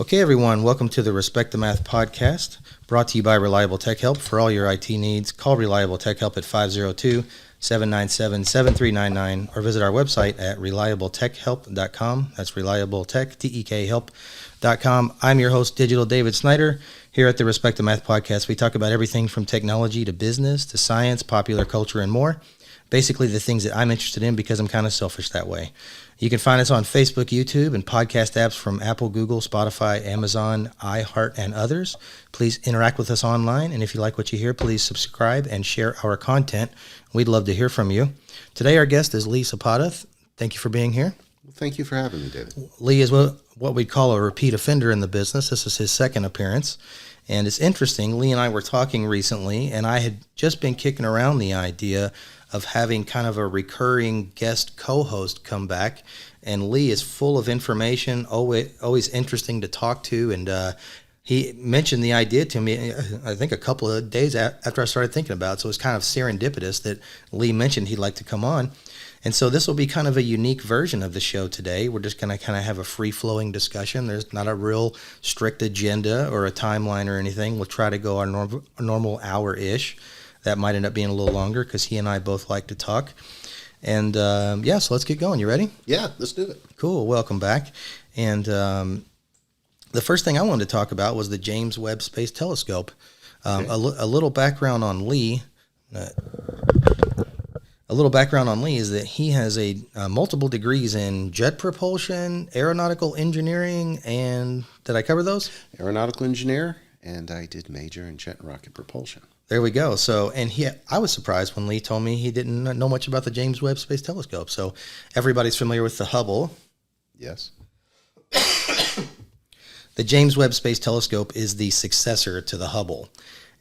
Okay, everyone, welcome to the Respect the Math podcast, brought to you by Reliable Tech Help. For all your IT needs, call Reliable Tech Help at 502-797-7399 or visit our website at reliabletechhelp.com. That's reliabletech.help.com. I'm your host, Digital David Snyder. Here at the Respect the Math podcast, we talk about everything from technology to business to science, popular culture, and more. Basically, the things that I'm interested in because I'm kind of selfish that way. You can find us on Facebook, YouTube, and podcast apps from Apple, Google, Spotify, Amazon, iHeart, and others. Please interact with us online, and if you like what you hear, please subscribe and share our content. We'd love to hear from you. Today, our guest is Lee Sapata. Thank you for being here. Well, thank you for having me, David. Lee is what we'd call a repeat offender in the business. This is his second appearance. And it's interesting, Lee and I were talking recently, and I had just been kicking around the idea of having kind of a recurring guest co-host come back. And Lee is full of information, always interesting to talk to. And he mentioned the idea to me, I think a couple of days after I started thinking about it. So it was kind of serendipitous that Lee mentioned he'd like to come on. And so this will be kind of a unique version of the show today. We're just going to kind of have a free-flowing discussion. There's not a real strict agenda or a timeline or anything. We'll try to go our normal hour-ish. That might end up being a little longer because he and I both like to talk. And so let's get going. You ready? Yeah, let's do it. Cool. Welcome back. And the first thing I wanted to talk about was the James Webb Space Telescope. Okay. A little background on Lee. A little background on Lee is that he has multiple degrees in jet propulsion, aeronautical engineering, and did I cover those? Aeronautical engineer, and I did major in jet and rocket propulsion. There we go. So, and I was surprised when Lee told me he didn't know much about the James Webb Space Telescope. So everybody's familiar with the Hubble. Yes. The James Webb Space Telescope is the successor to the Hubble.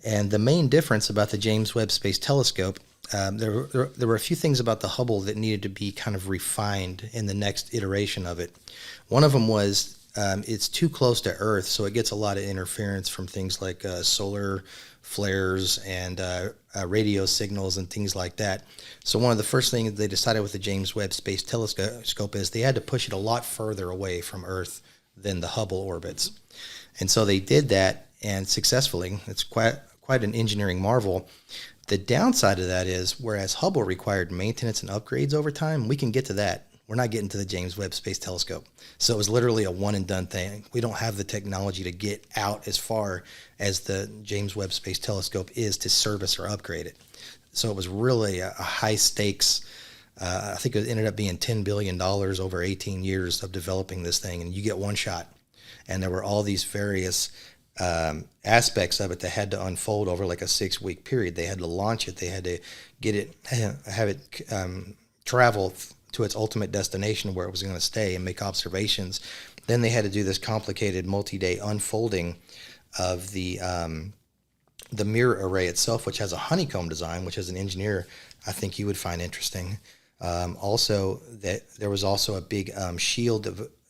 And the main difference about the James Webb Space Telescope, there were a few things about the Hubble that needed to be kind of refined in the next iteration of it. One of them was it's too close to Earth, so it gets a lot of interference from things like solar flares and radio signals and things like that. So one of the first things they decided with the James Webb Space Telescope is they had to push it a lot further away from Earth than the Hubble orbits. And so they did that, and successfully. It's quite an engineering marvel. The downside of that is, whereas Hubble required maintenance and upgrades over time, we can get to that. We're not getting to the James Webb Space Telescope. So it was literally a one-and-done thing. We don't have the technology to get out as far as the James Webb Space Telescope is to service or upgrade it. So it was really a high-stakes, I think it ended up being $10 billion over 18 years of developing this thing, and you get one shot. And there were all these various aspects of it that had to unfold over like a 6-week period. They had to launch it. They had to get it, have it travel to its ultimate destination where it was going to stay and make observations. Then they had to do this complicated multi-day unfolding of the mirror array itself, which has a honeycomb design, which as an engineer, I think you would find interesting. Also, that there was also a big shield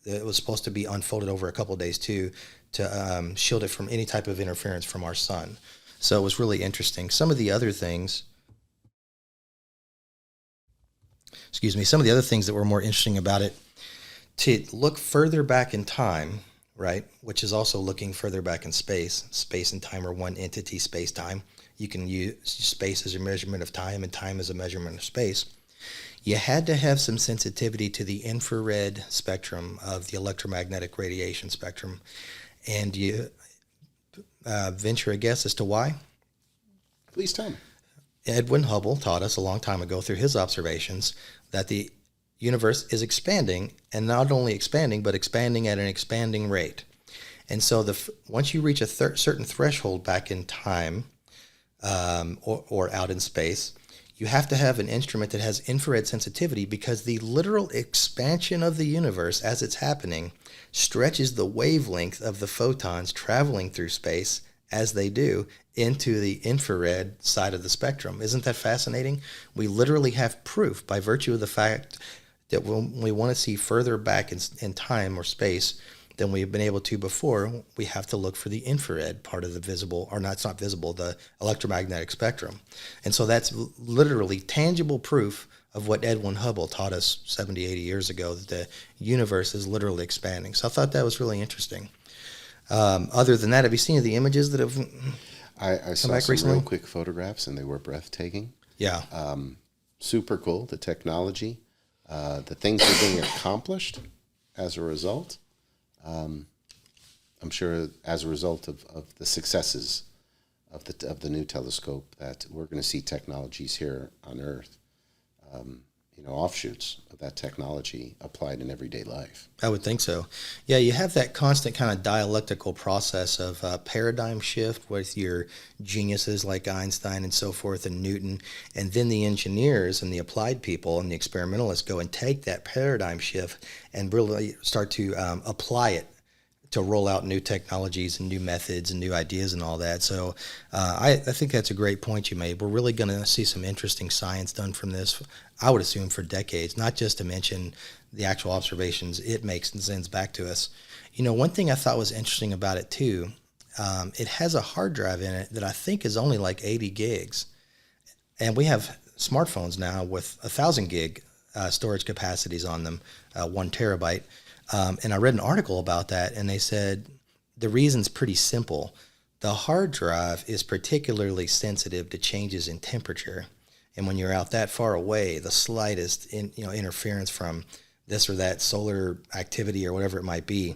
that was supposed to be unfolded over a couple of days too, to shield it from any type of interference from our sun. So it was really interesting. Some of the other things that were more interesting about it, to look further back in time, right, which is also looking further back in space. Space and time are one entity, space-time. You can use space as a measurement of time and time as a measurement of space. You had to have some sensitivity to the infrared spectrum of the electromagnetic radiation spectrum. And you venture a guess as to why? Please tell me. Edwin Hubble taught us a long time ago through his observations that the universe is expanding, and not only expanding, but expanding at an expanding rate. And so once you reach a certain threshold back in time or out in space, you have to have an instrument that has infrared sensitivity, because the literal expansion of the universe as it's happening stretches the wavelength of the photons traveling through space as they do into the infrared side of the spectrum. Isn't that fascinating? We literally have proof by virtue of the fact that when we want to see further back in time or space than we've been able to before, we have to look for the infrared part of the visible, or not, it's not visible, the electromagnetic spectrum. And so that's literally tangible proof of what Edwin Hubble taught us 70, 80 years ago, that the universe is literally expanding. So I thought that was really interesting. Other than that, have you seen the images that have I saw back some recently? real quick photographs, and they were breathtaking. Yeah. Super cool, the technology, the things that are being accomplished as a result. I'm sure as a result of the successes of the new telescope that we're going to see technologies here on Earth, offshoots of that technology applied in everyday life. I would think so. Yeah, you have that constant kind of dialectical process of paradigm shift with your geniuses like Einstein and so forth and Newton, and then the engineers and the applied people and the experimentalists go and take that paradigm shift and really start to apply it to roll out new technologies and new methods and new ideas and all that. So I think that's a great point you made. We're really going to see some interesting science done from this, I would assume, for decades, not just to mention the actual observations it makes and sends back to us. One thing I thought was interesting about it too, it has a hard drive in it that I think is only like 80 gigs. And we have smartphones now with 1,000 gig storage capacities on them, 1 terabyte. And I read an article about that, and they said the reason's pretty simple. The hard drive is particularly sensitive to changes in temperature. And when you're out that far away, the slightest interference from this or that solar activity or whatever it might be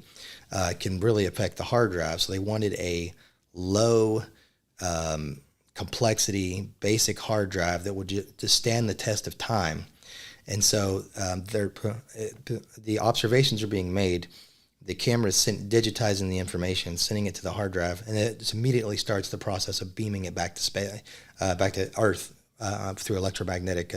can really affect the hard drive. So they wanted a low complexity, basic hard drive that would just stand the test of time. And so the observations are being made. The camera is digitizing the information, sending it to the hard drive, and it just immediately starts the process of beaming it back to space, back to Earth through electromagnetic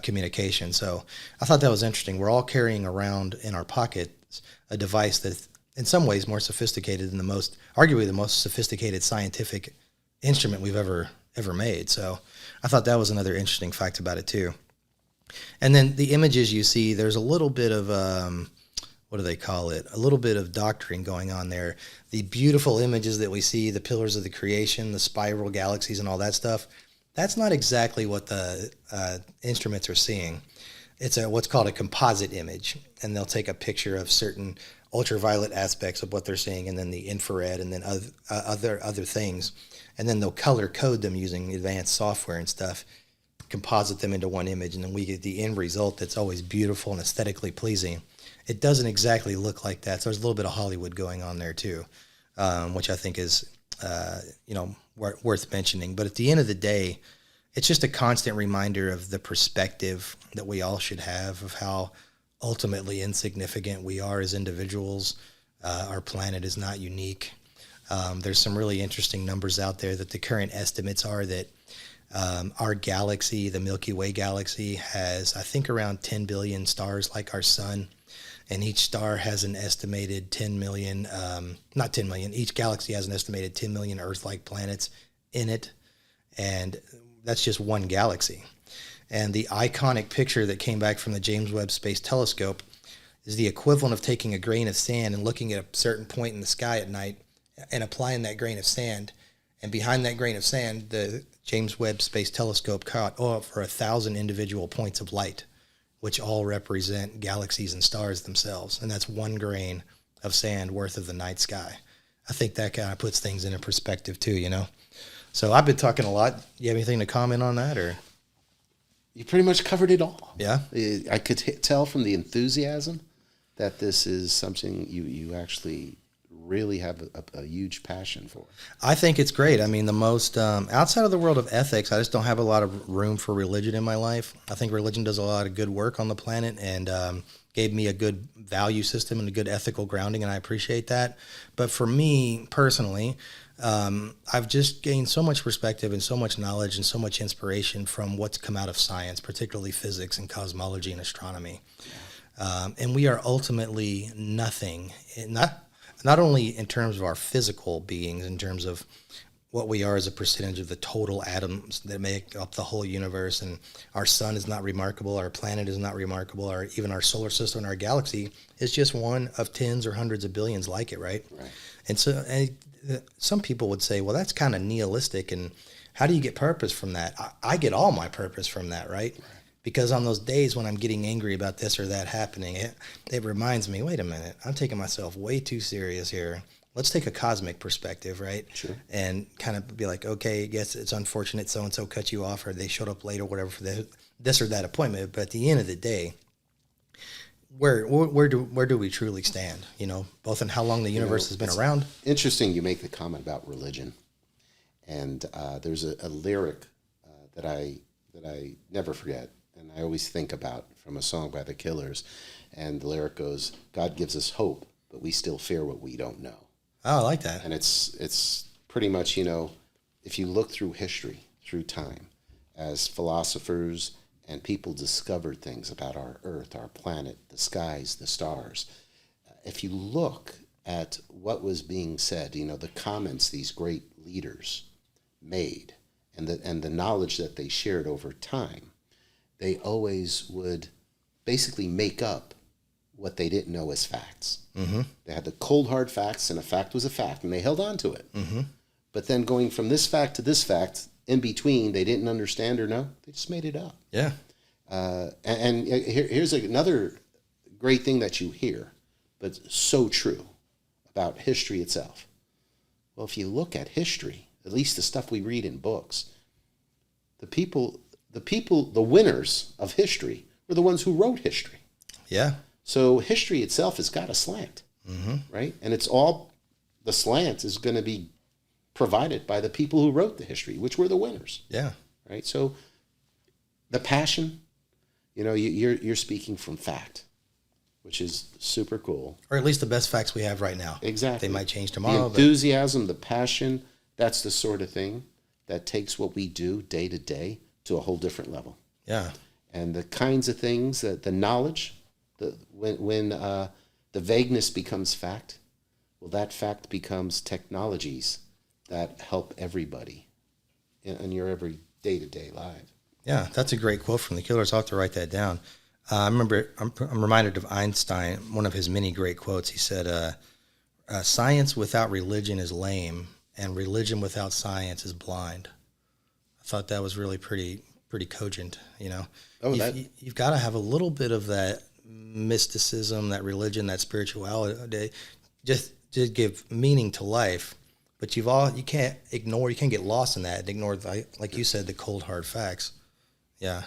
communication. So I thought that was interesting. We're all carrying around in our pockets a device that, in some ways, more sophisticated than arguably the most sophisticated scientific instrument we've ever made. So I thought that was another interesting fact about it too. And then the images you see, there's a little bit of, what do they call it? A little bit of doctoring going on there. The beautiful images that we see, the pillars of the creation, the spiral galaxies and all that stuff, that's not exactly what the instruments are seeing. It's what's called a composite image, and they'll take a picture of certain ultraviolet aspects of what they're seeing, and then the infrared, and then other things. And then they'll color code them using advanced software and stuff, composite them into one image, and then we get the end result that's always beautiful and aesthetically pleasing. It doesn't exactly look like that, so there's a little bit of Hollywood going on there too, which I think is worth mentioning. But at the end of the day, it's just a constant reminder of the perspective that we all should have of how ultimately insignificant we are as individuals. Our planet is not unique. There's some really interesting numbers out there that the current estimates are that our galaxy, the Milky Way galaxy, has, I think, around 10 billion stars like our sun. And each star has an estimated 10 million, not 10 million, each galaxy has an estimated 10 million Earth-like planets in it. And that's just one galaxy. And the iconic picture that came back from the James Webb Space Telescope is the equivalent of taking a grain of sand and looking at a certain point in the sky at night and applying that grain of sand. And behind that grain of sand, the James Webb Space Telescope caught over 1,000 individual points of light, which all represent galaxies and stars themselves. And that's one grain of sand worth of the night sky. I think that kind of puts things into perspective too, So I've been talking a lot. You have anything to comment on that, or? You pretty much covered it all. Yeah. I could tell from the enthusiasm that this is something you actually really have a huge passion for. I think it's great. I mean, the most outside of the world of ethics, I just don't have a lot of room for religion in my life. I think religion does a lot of good work on the planet and gave me a good value system and a good ethical grounding, and I appreciate that. But for me personally, I've just gained so much perspective and so much knowledge and so much inspiration from what's come out of science, particularly physics and cosmology and astronomy. And we are ultimately nothing, not only in terms of our physical beings, in terms of what we are as a percentage of the total atoms that make up the whole universe. And our sun is not remarkable, our planet is not remarkable, or even our solar system and our galaxy is just one of tens or hundreds of billions like it, right? And so some people would say, well, that's kind of nihilistic, and how do you get purpose from that? I get all my purpose from that, right? Because on those days when I'm getting angry about this or that happening, it reminds me, wait a minute, I'm taking myself way too serious here. let's take a cosmic perspective, right? Sure. And kind of be like, okay, yes, it's unfortunate so-and-so cut you off or they showed up late or whatever for this or that appointment. But at the end of the day, where do we truly stand? You know, both in how long the universe has been around. Interesting you make the comment about religion. And there's a lyric that I never forget, and I always think about from a song by the Killers. And the lyric goes, God gives us hope, but we still fear what we don't know. Oh, I like that. And it's pretty much, you know, if you look through history, through time, as philosophers and people discovered things about our Earth, our planet, the skies, the stars, if you look at what was being said, you know, the comments these great leaders made and the knowledge that they shared over time, they always would basically make up what they didn't know as facts. Mm-hmm. They had the cold, hard facts, and a fact was a fact, and they held on to it. Mm-hmm. But then going from this fact to this fact, in between, they didn't understand or know. They just made it up. Yeah. And here's another great thing that you hear, but so true about history itself. Well, if you look at history, at least the stuff we read in books, the winners of history were the ones who wrote history. Yeah. So history itself has got a slant, right? And the slant is going to be provided by the people who wrote the history, which were the winners. Yeah. Right. So the passion, you know, you're speaking from fact, which is super cool. Or at least the best facts we have right now. Exactly. They might change tomorrow. The enthusiasm, the passion, that's the sort of thing that takes what we do day to day to a whole different level. Yeah. And the kinds of things that the knowledge, when the vagueness becomes fact, well, that fact becomes technologies that help everybody in your every day-to-day life. Yeah, that's a great quote from the Killers. I'll have to write that down. I'm reminded of Einstein, one of his many great quotes. He said, science without religion is lame, and religion without science is blind. I thought that was really pretty cogent, you know. You've got to have a little bit of that mysticism, that religion, that spirituality, just to give meaning to life. But you can't get lost in that and ignore, like you said, the cold, hard facts. Yeah.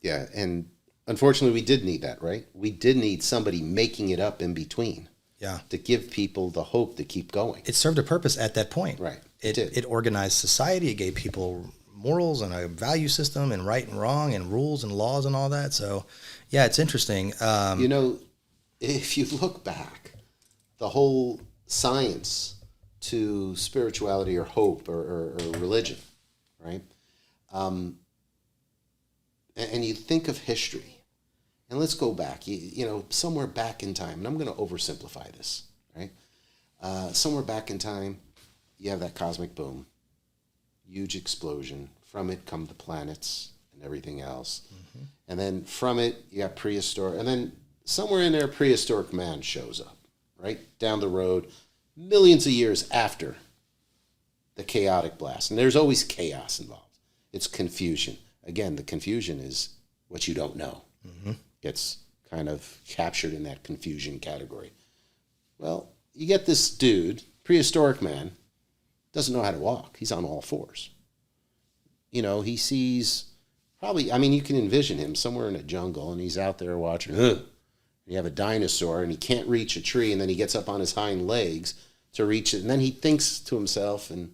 Yeah, and unfortunately, we did need that, right? We did need somebody making it up in between. Yeah. To give people the hope to keep going. It served a purpose at that point. Right. It organized society. It gave people morals and a value system and right and wrong and rules and laws and all that. So, yeah, it's interesting. You know, if you look back, the whole science to spirituality or hope or religion, right? And you think of history, and let's go back, you know, somewhere back in time, and I'm going to oversimplify this, right? Somewhere back in time, you have that cosmic boom, huge explosion. From it come the planets and everything else. Mm-hmm. And then from it, you have prehistoric, and then somewhere in there, prehistoric man shows up, right? Down the road, millions of years after the chaotic blast. And there's always chaos involved. It's confusion. Again, the confusion is what you don't know. Mm-hmm. Gets kind of captured in that confusion category. Well, you get this dude, prehistoric man, doesn't know how to walk. He's on all fours. You know, he sees probably, I mean, you can envision him somewhere in a jungle, and he's out there watching. You have a dinosaur, and he can't reach a tree, and then he gets up on his hind legs to reach it, and then he thinks to himself, and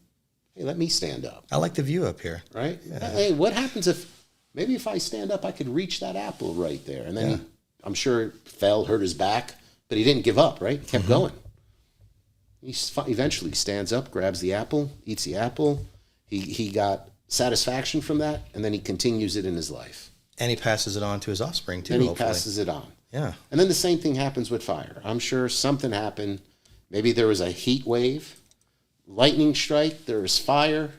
hey, let me stand up. I like the view up here. Right? Yeah. Hey, what happens if I stand up, I could reach that apple right there? And then I'm sure fell, hurt his back, but he didn't give up, right? He kept going. He eventually stands up, grabs the apple, eats the apple. He got satisfaction from that, and then he continues it in his life. And he passes it on to his offspring, too, And he passes it on. Yeah. And then the same thing happens with fire. I'm sure something happened. Maybe there was a heat wave, lightning strike, there was fire.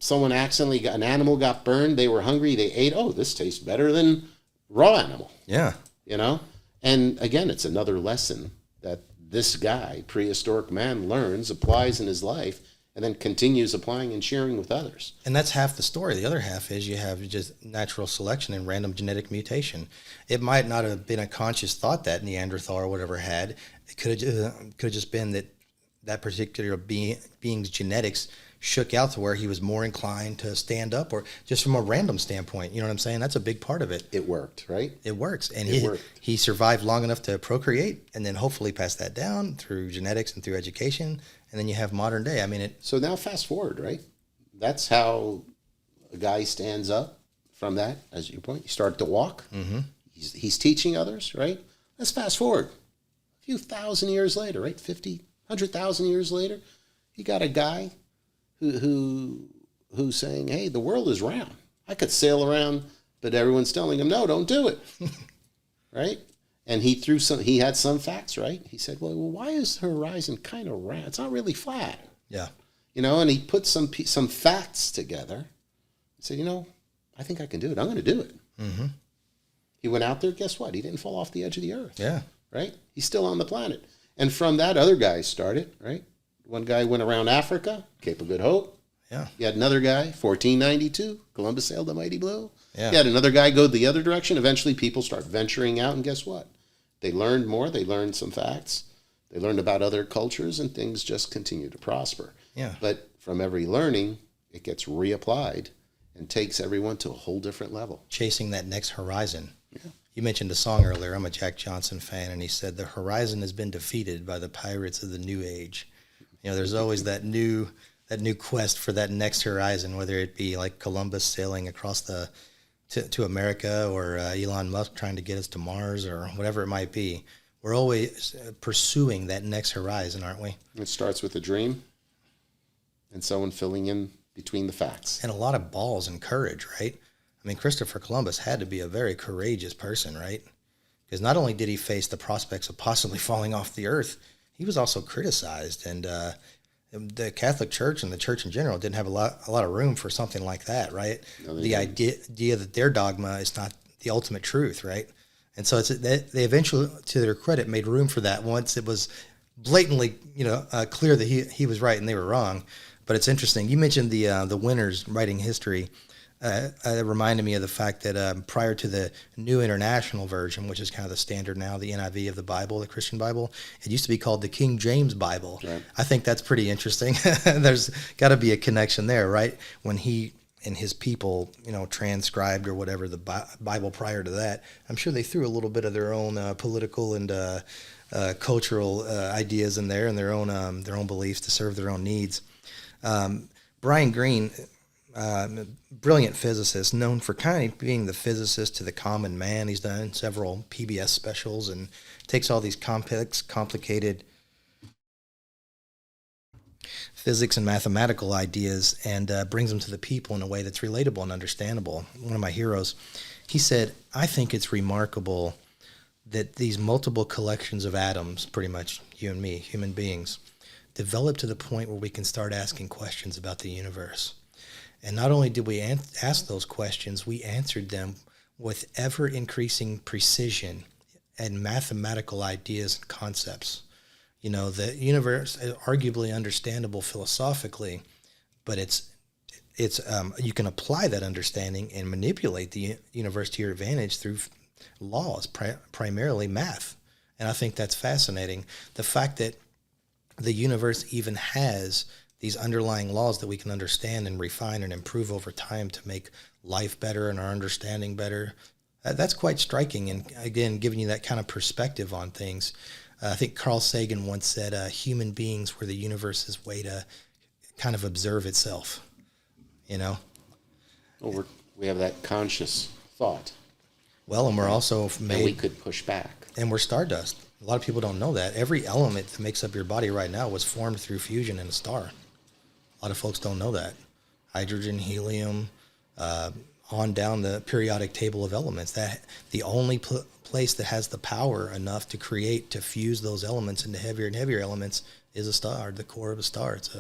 Someone an animal got burned, they were hungry, they ate, oh, this tastes better than raw animal. Yeah. You know? And again, it's another lesson that this guy, prehistoric man, learns, applies in his life, and then continues applying and sharing with others. And that's half the story. The other half is you have just natural selection and random genetic mutation. It might not have been a conscious thought that Neanderthal or whatever had. It could have just been that particular being's genetics shook out to where he was more inclined to stand up, or just from a random standpoint. You know what I'm saying? That's a big part of it. It worked, right? It works. And It worked. he survived long enough to procreate and then hopefully pass that down through genetics and through education. And then you have modern day. I mean, So now fast forward, right? That's how a guy stands up from that, as you point. You start to walk. Mm-hmm. He's teaching others, right? Let's fast forward a few thousand years later, right? 50, 100,000 years later. You got a guy who's saying, hey, the world is round. I could sail around, but everyone's telling him, no, don't do it. Right? And he had some facts, right? He said, well, why is the horizon kind of round? It's not really flat. Yeah. And he put some facts together. He said, I think I can do it. I'm going to do it. Mm-hmm. He went out there. Guess what? He didn't fall off the edge of the earth. Yeah. Right? He's still on the planet. And from that, other guys started, right? One guy went around Africa, Cape of Good Hope. Yeah. You had another guy, 1492, Columbus sailed the mighty blue. Yeah. You had another guy go the other direction. Eventually, people start venturing out, and guess what? They learned more. They learned some facts. They learned about other cultures, and things just continue to prosper. Yeah. But from every learning, it gets reapplied and takes everyone to a whole different level. Chasing that next horizon. Yeah. You mentioned a song earlier. I'm a Jack Johnson fan, and he said, the horizon has been defeated by the pirates of the new age. There's always that new quest for that next horizon, whether it be like Columbus sailing across to America, or Elon Musk trying to get us to Mars, or whatever it might be. We're always pursuing that next horizon, aren't we? It starts with a dream and someone filling in between the facts. And a lot of balls and courage, right? I mean, Christopher Columbus had to be a very courageous person, right? Because not only did he face the prospects of possibly falling off the earth, he was also criticized, and the Catholic Church and the church in general didn't have a lot of room for something like that, right? No, the idea that their dogma is not the ultimate truth, right? And so they eventually, to their credit, made room for that once it was blatantly, clear that he was right and they were wrong. But it's interesting. You mentioned the winners writing history. It reminded me of the fact that prior to the New International Version, which is kind of the standard now, the NIV of the Bible, the Christian Bible, it used to be called the King James Bible. Right. I think that's pretty interesting. There's got to be a connection there, right? When he and his people, transcribed or whatever the Bible prior to that, I'm sure they threw a little bit of their own political and cultural ideas in there, and their own beliefs to serve their own needs. Brian Greene, brilliant physicist, known for kind of being the physicist to the common man. He's done several PBS specials and takes all these complex, complicated physics and mathematical ideas and brings them to the people in a way that's relatable and understandable. One of my heroes, he said, I think it's remarkable that these multiple collections of atoms, pretty much you and me, human beings, develop to the point where we can start asking questions about the universe. And not only did we ask those questions, we answered them with ever-increasing precision and mathematical ideas and concepts. The universe is arguably understandable philosophically, but it's you can apply that understanding and manipulate the universe to your advantage through laws, primarily math. And I think that's fascinating. The fact that the universe even has these underlying laws that we can understand and refine and improve over time to make life better and our understanding better. That's quite striking, and again, giving you that kind of perspective on things. I think Carl Sagan once said, human beings were the universe's way to kind of observe itself, Well, we have that conscious thought. Well, and we're also And made... we could push back. And we're stardust. A lot of people don't know that. Every element that makes up your body right now was formed through fusion in a star. A lot of folks don't know that. Hydrogen, helium, on down the periodic table of elements. That the only place that has the power enough to fuse those elements into heavier and heavier elements is a star, the core of a star. It's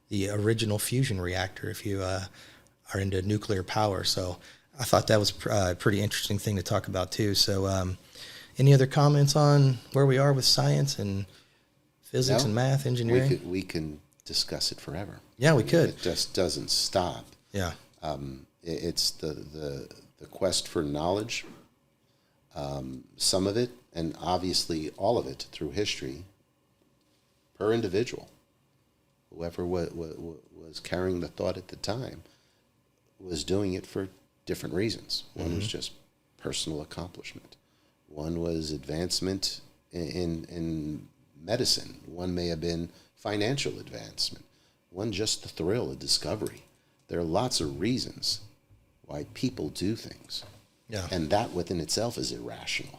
the original fusion reactor if you are into nuclear power. So I thought that was a pretty interesting thing to talk about too. So any other comments on where we are with science and physics and math, engineering? We can discuss it forever. Yeah, we could. It just doesn't stop. Yeah. It's the quest for knowledge, some of it, and obviously all of it through history, per individual. Whoever was carrying the thought at the time was doing it for different reasons. One was just personal accomplishment. One was advancement in medicine. One may have been financial advancement. One just the thrill of discovery. There are lots of reasons why people do things. Yeah. And that within itself is irrational.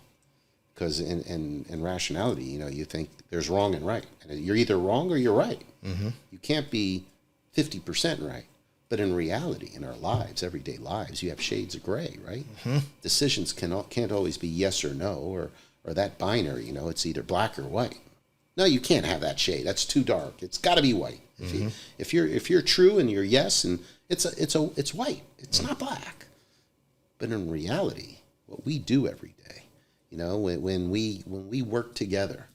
Because in rationality, you think there's wrong and right. And you're either wrong or you're right. You can't be 50% right. But in reality, in our lives, everyday lives, you have shades of gray, right? Decisions can't always be yes or no, or that binary, it's either black or white. No, you can't have that shade. That's too dark. It's got to be white. If you're true and you're yes, and it's white. It's not black. But in reality, what we do every day, when we work together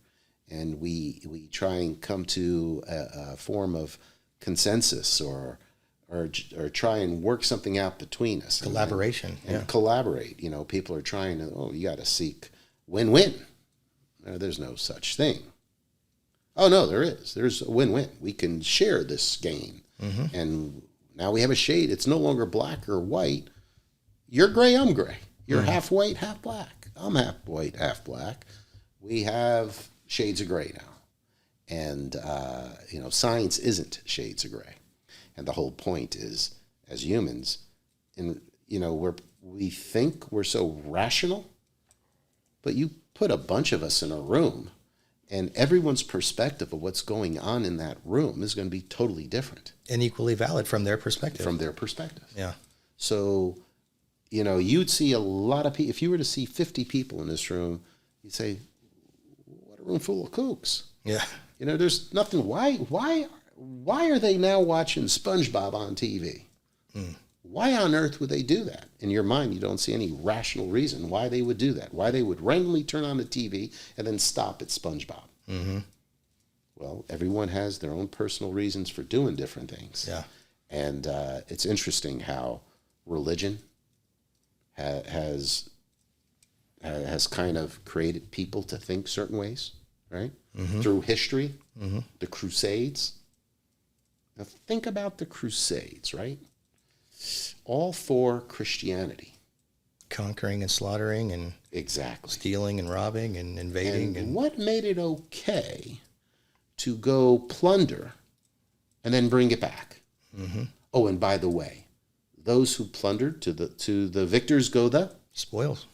and we try and come to a form of consensus or try and work something out between us. Collaboration. And collaborate. People are trying to, you got to seek win-win. No, there's no such thing. Oh, no, there is. There's a win-win. We can share this gain. And now we have a shade. It's no longer black or white. You're gray, I'm gray. You're half white, half black. I'm half white, half black. We have shades of gray now. And, science isn't shades of gray. And the whole point is, as humans, we think we're so rational, but you put a bunch of us in a room, and everyone's perspective of what's going on in that room is going to be totally different. And equally valid from their perspective. Yeah. So, you'd see a lot of people. If you were to see 50 people in this room, you'd say, what a room full of kooks. Yeah. There's nothing. Why are they now watching SpongeBob on TV? Why on earth would they do that? In your mind, you don't see any rational reason why they would do that, why they would randomly turn on the TV and then stop at SpongeBob. Well, everyone has their own personal reasons for doing different things. Yeah. And it's interesting how religion has kind of created people to think certain ways, right? Through history, the Crusades. Now think about the Crusades, right? All for Christianity. Conquering and slaughtering and exactly stealing and robbing and invading. And what made it okay to go plunder and then bring it back? Oh, and by the way, those who plundered, to the victors go the spoils.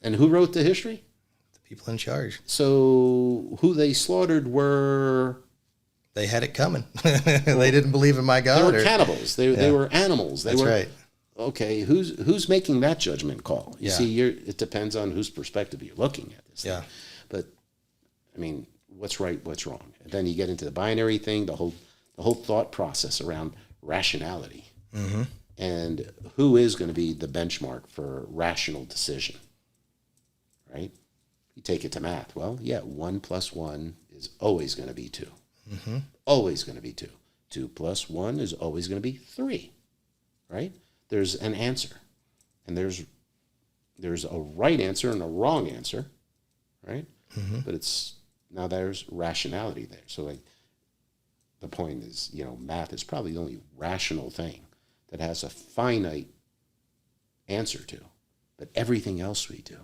And who wrote the history? The people in charge. So who they slaughtered were... They had it coming. They didn't believe in my God. They were cannibals. They were animals. That's right. Okay, who's making that judgment call? You see, it depends on whose perspective you're looking at this thing. But, I mean, what's right, what's wrong? And then you get into the binary thing, the whole thought process around rationality. And who is going to be the benchmark for rational decision, right? You take it to math. Well, 1 + 1 is always going to be 2. Always going to be 2. 2 + 1 is always going to be 3, right? There's an answer, and there's a right answer and a wrong answer, right? But now there's rationality there. So like the point is, math is probably the only rational thing that has a finite answer to, but everything else we do,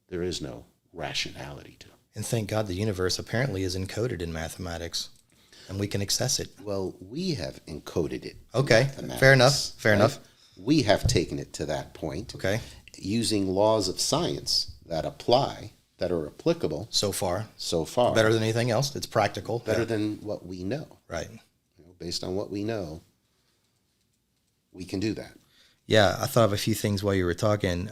there is no rationality to. And thank God the universe apparently is encoded in mathematics. And we can access it. Well, we have encoded it. Okay, fair enough. We have taken it to that point. Okay. Using laws of science that apply, that are applicable. So far. Better than anything else. It's practical. Better than what we know. Right. Based on what we know, we can do that. Yeah, I thought of a few things while you were talking.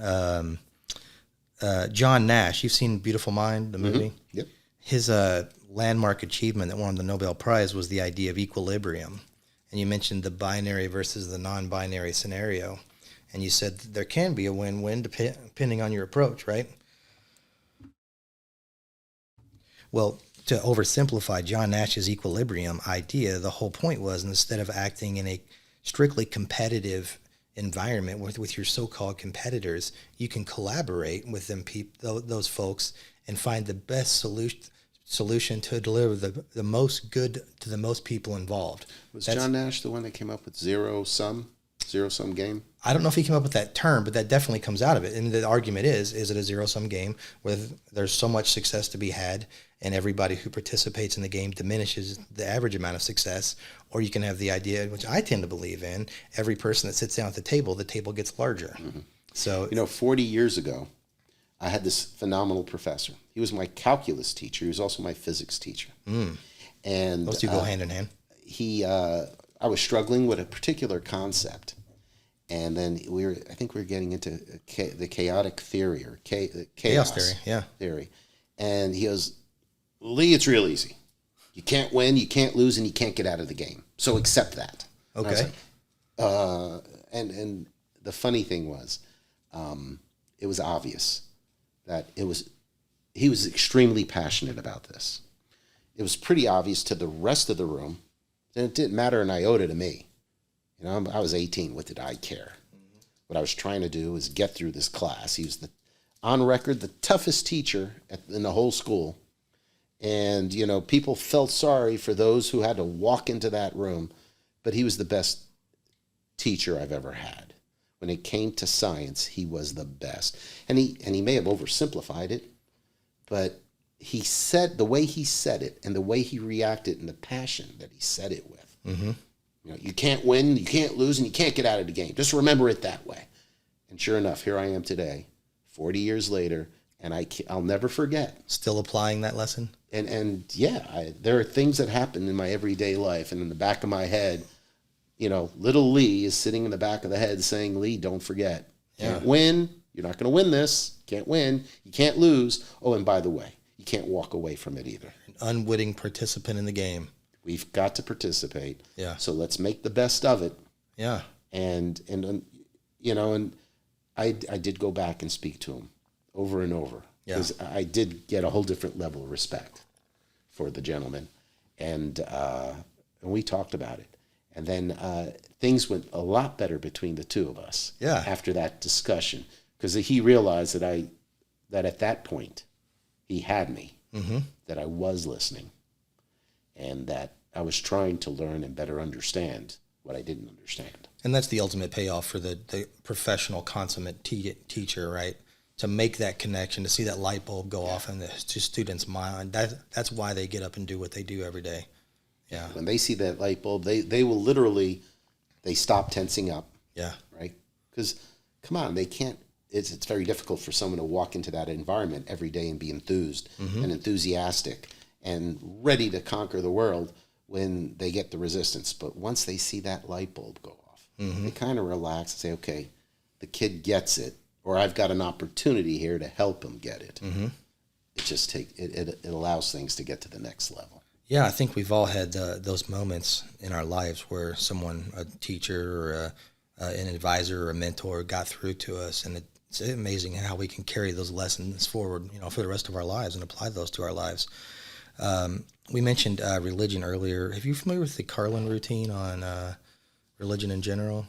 John Nash, you've seen Beautiful Mind, the movie? Yep. His landmark achievement that won the Nobel Prize was the idea of equilibrium. And you mentioned the binary versus the non-binary scenario. And you said there can be a win-win depending on your approach, right? Well, to oversimplify John Nash's equilibrium idea, the whole point was instead of acting in a strictly competitive environment with your so-called competitors, you can collaborate with them, those folks, and find the best solution to deliver the most good to the most people involved. Was John Nash the one that came up with zero sum game? I don't know if he came up with that term, but that definitely comes out of it. And the argument is it a zero-sum game where there's so much success to be had and everybody who participates in the game diminishes the average amount of success? Or you can have the idea, which I tend to believe in, every person that sits down at the table gets larger. Mm-hmm. So, 40 years ago, I had this phenomenal professor. He was my calculus teacher. He was also my physics teacher. And those two go hand in hand. I was struggling with a particular concept. And then I think we were getting into the chaotic theory or chaos theory. And he goes, Lee, it's real easy. You can't win, you can't lose, and you can't get out of the game. So accept that. Okay. And the funny thing was, it was obvious that he was extremely passionate about this. It was pretty obvious to the rest of the room, and it didn't matter an iota to me. I was 18. What did I care? What I was trying to do was get through this class. He was on record, the toughest teacher in the whole school. And, people felt sorry for those who had to walk into that room. But he was the best teacher I've ever had. When it came to science, he was the best. And he may have oversimplified it, but he said the way he said it and the way he reacted and the passion that he said it with. Mm-hmm. You can't win, you can't lose, and you can't get out of the game. Just remember it that way. And sure enough, here I am today, 40 years later, and I'll never forget. Still applying that lesson? And there are things that happen in my everyday life, and in the back of my head, little Lee is sitting in the back of the head saying, Lee, don't forget. Can't win. You're not going to win this. Can't win. You can't lose. Oh, and by the way, you can't walk away from it either. An unwitting participant in the game. We've got to participate. Yeah. So let's make the best of it. Yeah. And I did go back and speak to him over and over. Because I did get a whole different level of respect for the gentleman. And we talked about it. And then things went a lot better between the two of us. Yeah. After that discussion. Because he realized that at that point, he had me. Mm-hmm. That I was listening. And that I was trying to learn and better understand what I didn't understand. And that's the ultimate payoff for the professional consummate teacher, right? To make that connection, to see that light bulb go off in the student's mind. That's why they get up and do what they do every day. Yeah. When they see that light bulb, they will literally, they stop tensing up. Yeah. Right? Because, come on, they can't, it's very difficult for someone to walk into that environment every day and be enthused and enthusiastic and ready to conquer the world when they get the resistance. But once they see that light bulb go off, they kind of relax and say, okay, the kid gets it, or I've got an opportunity here to help him get it. Mm-hmm. It just it allows things to get to the next level. Yeah, I think we've all had those moments in our lives where someone, a teacher or an advisor or a mentor got through to us, and it's amazing how we can carry those lessons forward, for the rest of our lives and apply those to our lives. We mentioned religion earlier. Are you familiar with the Carlin routine on religion in general?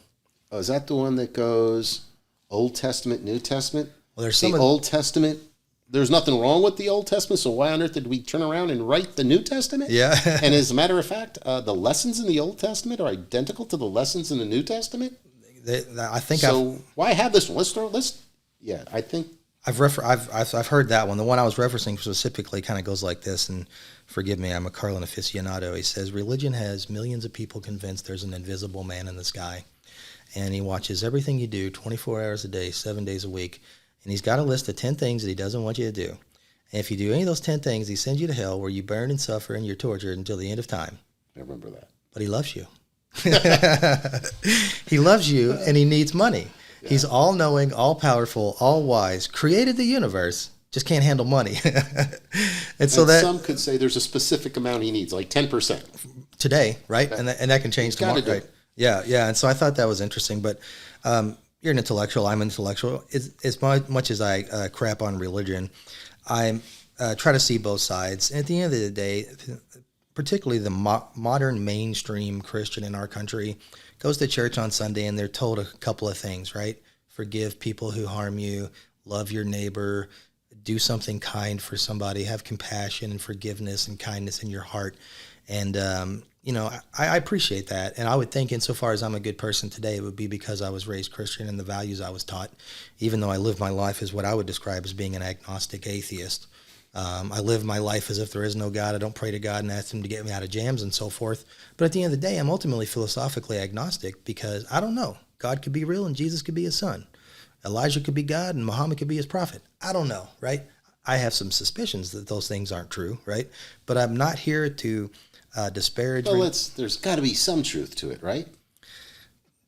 Oh, is that the one that goes Old Testament, New Testament? Well, there's the Old Testament. There's nothing wrong with the Old Testament, so why on earth did we turn around and write the New Testament? Yeah. And as a matter of fact, the lessons in the Old Testament are identical to the lessons in the New Testament. I think so. Why have this one? I think. I've heard that one. The one I was referencing specifically kind of goes like this, and forgive me, I'm a Carlin aficionado. He says, religion has millions of people convinced there's an invisible man in the sky, and he watches everything you do 24 hours a day, 7 days a week, and he's got a list of 10 things that he doesn't want you to do. And if you do any of those 10 things, he sends you to hell where you burn and suffer and you're tortured until the end of time. I remember that. But he loves you. He loves you, and he needs money. Yeah. He's all-knowing, all-powerful, all-wise, created the universe, just can't handle money. and so that some could say there's a specific amount he needs, like 10%. Today, right? And that can change tomorrow, right? Yeah. And so I thought that was interesting. But you're an intellectual, I'm an intellectual. As much as I crap on religion, I try to see both sides. And at the end of the day, particularly the modern mainstream Christian in our country goes to church on Sunday and they're told a couple of things, right? Forgive people who harm you, love your neighbor, do something kind for somebody, have compassion and forgiveness and kindness in your heart. And, I appreciate that. And I would think insofar as I'm a good person today, it would be because I was raised Christian and the values I was taught, even though I live my life as what I would describe as being an agnostic atheist. I live my life as if there is no God. I don't pray to God and ask him to get me out of jams and so forth. But at the end of the day, I'm ultimately philosophically agnostic because I don't know. God could be real and Jesus could be his son. Elijah could be God and Muhammad could be his prophet. I don't know, right? I have some suspicions that those things aren't true, right? But I'm not here to disparage. Well, there's got to be some truth to it, right?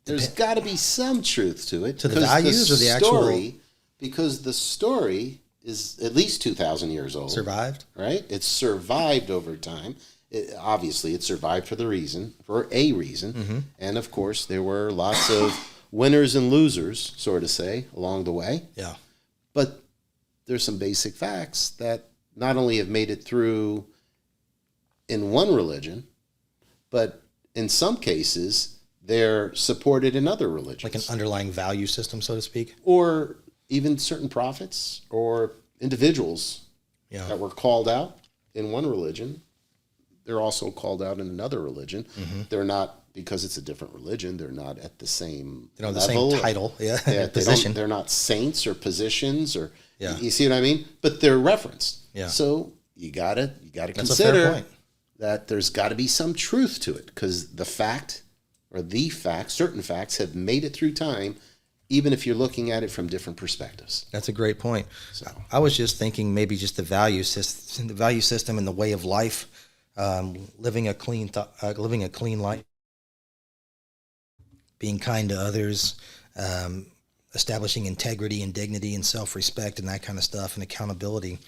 There's got to be some truth to it. To the values or the actual... Because the story is at least 2,000 years old. Survived. Right? It's survived over time. Obviously, it survived for a reason. Mm-hmm. And, of course, there were lots of winners and losers, so to say, along the way. Yeah. But there's some basic facts that not only have made it through in one religion, but in some cases, they're supported in other religions. Like an underlying value system, so to speak? Or even certain prophets or individuals that were called out in one religion, they're also called out in another religion. Mm-hmm. They're not, because it's a different religion, they're not at the same level. The same title, position. They're not saints or positions or, you see what I mean? But they're referenced. Yeah. So you gotta consider that there's got to be some truth to it, because certain facts have made it through time, even if you're looking at it from different perspectives. That's a great point. So, I was just thinking maybe just the value system and the way of life, living a clean life, being kind to others, establishing integrity and dignity and self-respect and that kind of stuff, and accountability.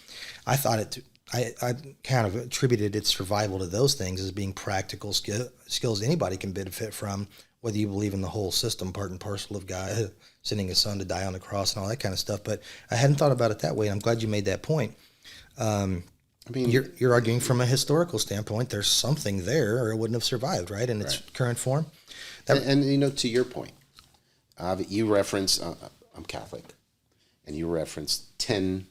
I thought I kind of attributed its survival to those things as being practical skills anybody can benefit from, whether you believe in the whole system, part and parcel of God sending his son to die on the cross and all that kind of stuff. But I hadn't thought about it that way, and I'm glad you made that point. You're arguing from a historical standpoint. There's something there, or it wouldn't have survived, right, in its current form. And to your point, you reference, I'm Catholic, and you reference 10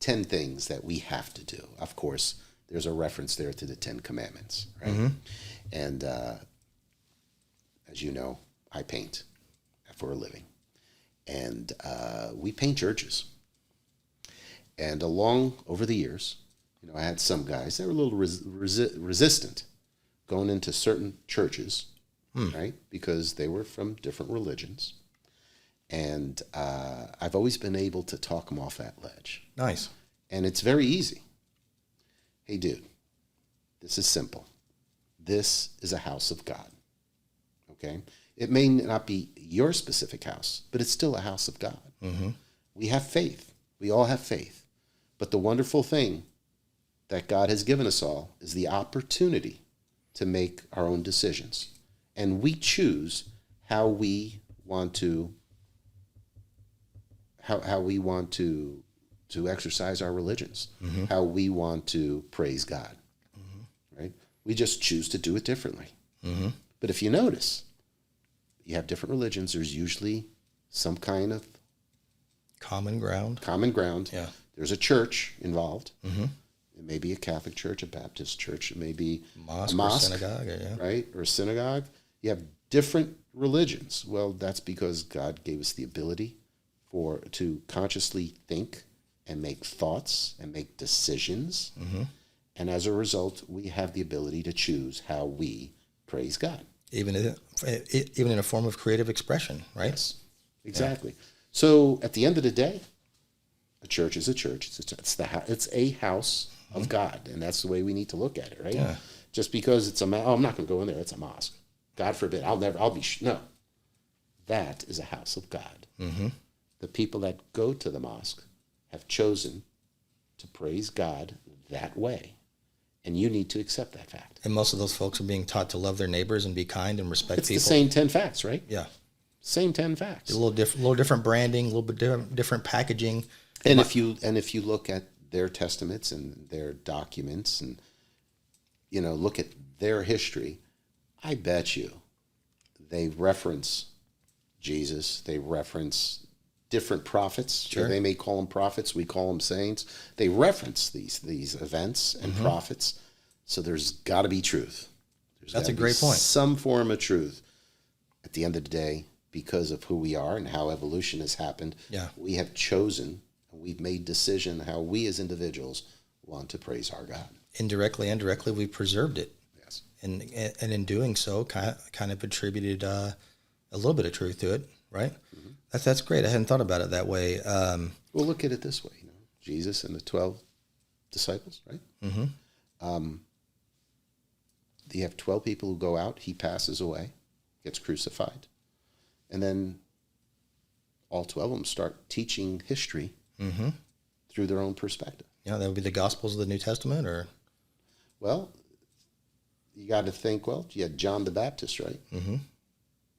things that we have to do. Of course, there's a reference there to the 10 Commandments, right? Mm-hmm. And as you know, I paint for a living. And we paint churches. And over the years, I had some guys that were a little resistant going into certain churches, right? Because they were from different religions. And I've always been able to talk them off that ledge. Nice. And it's very easy. Hey, dude, this is simple. This is a house of God. Okay? It may not be your specific house, but it's still a house of God. Mm-hmm. We have faith. We all have faith. But the wonderful thing that God has given us all is the opportunity to make our own decisions. And we choose how we want to exercise our religions, mm-hmm. how we want to praise God, mm-hmm. right? We just choose to do it differently. Mm-hmm. But if you notice, you have different religions, there's usually some kind of common ground. Yeah. There's a church involved. Mm-hmm. It may be a Catholic church, a Baptist church. It may be a mosque, or synagogue, right? Or a synagogue. You have different religions. Well, that's because God gave us the ability to consciously think and make thoughts and make decisions. Mm-hmm. And as a result, we have the ability to choose how we praise God. Even in a form of creative expression, right? Yes, exactly. Yeah. So at the end of the day, a church is a church. It's a house mm-hmm. of God, and that's the way we need to look at it, right? Yeah. Just because it's I'm not going to go in there. It's a mosque. God forbid. No. That is a house of God. Mm-hmm. The people that go to the mosque have chosen to praise God that way. And you need to accept that fact. And most of those folks are being taught to love their neighbors and be kind and respect people. It's the same 10 facts, right? Yeah. Same 10 facts. A little different branding, a little bit different packaging. And if you look at their testaments and their documents and look at their history, I bet you they reference Jesus, they reference different prophets. Sure. They may call them prophets. We call them saints. They reference these events and prophets. So there's got to be truth. That's a great point. Some form of truth. At the end of the day, because of who we are and how evolution has happened, we have chosen and we've made decision how we as individuals want to praise our God. Indirectly and directly, we preserved it. Yes. And in doing so, kind of attributed a little bit of truth to it, right? That's great. I hadn't thought about it that way. Well, look at it this way. Jesus and the 12 disciples, right? You have 12 people who go out. He passes away, gets crucified. And then all 12 of them start teaching history through their own perspective. Yeah, that would be the Gospels of the New Testament, or? Well, you got to think, well, you had John the Baptist, right?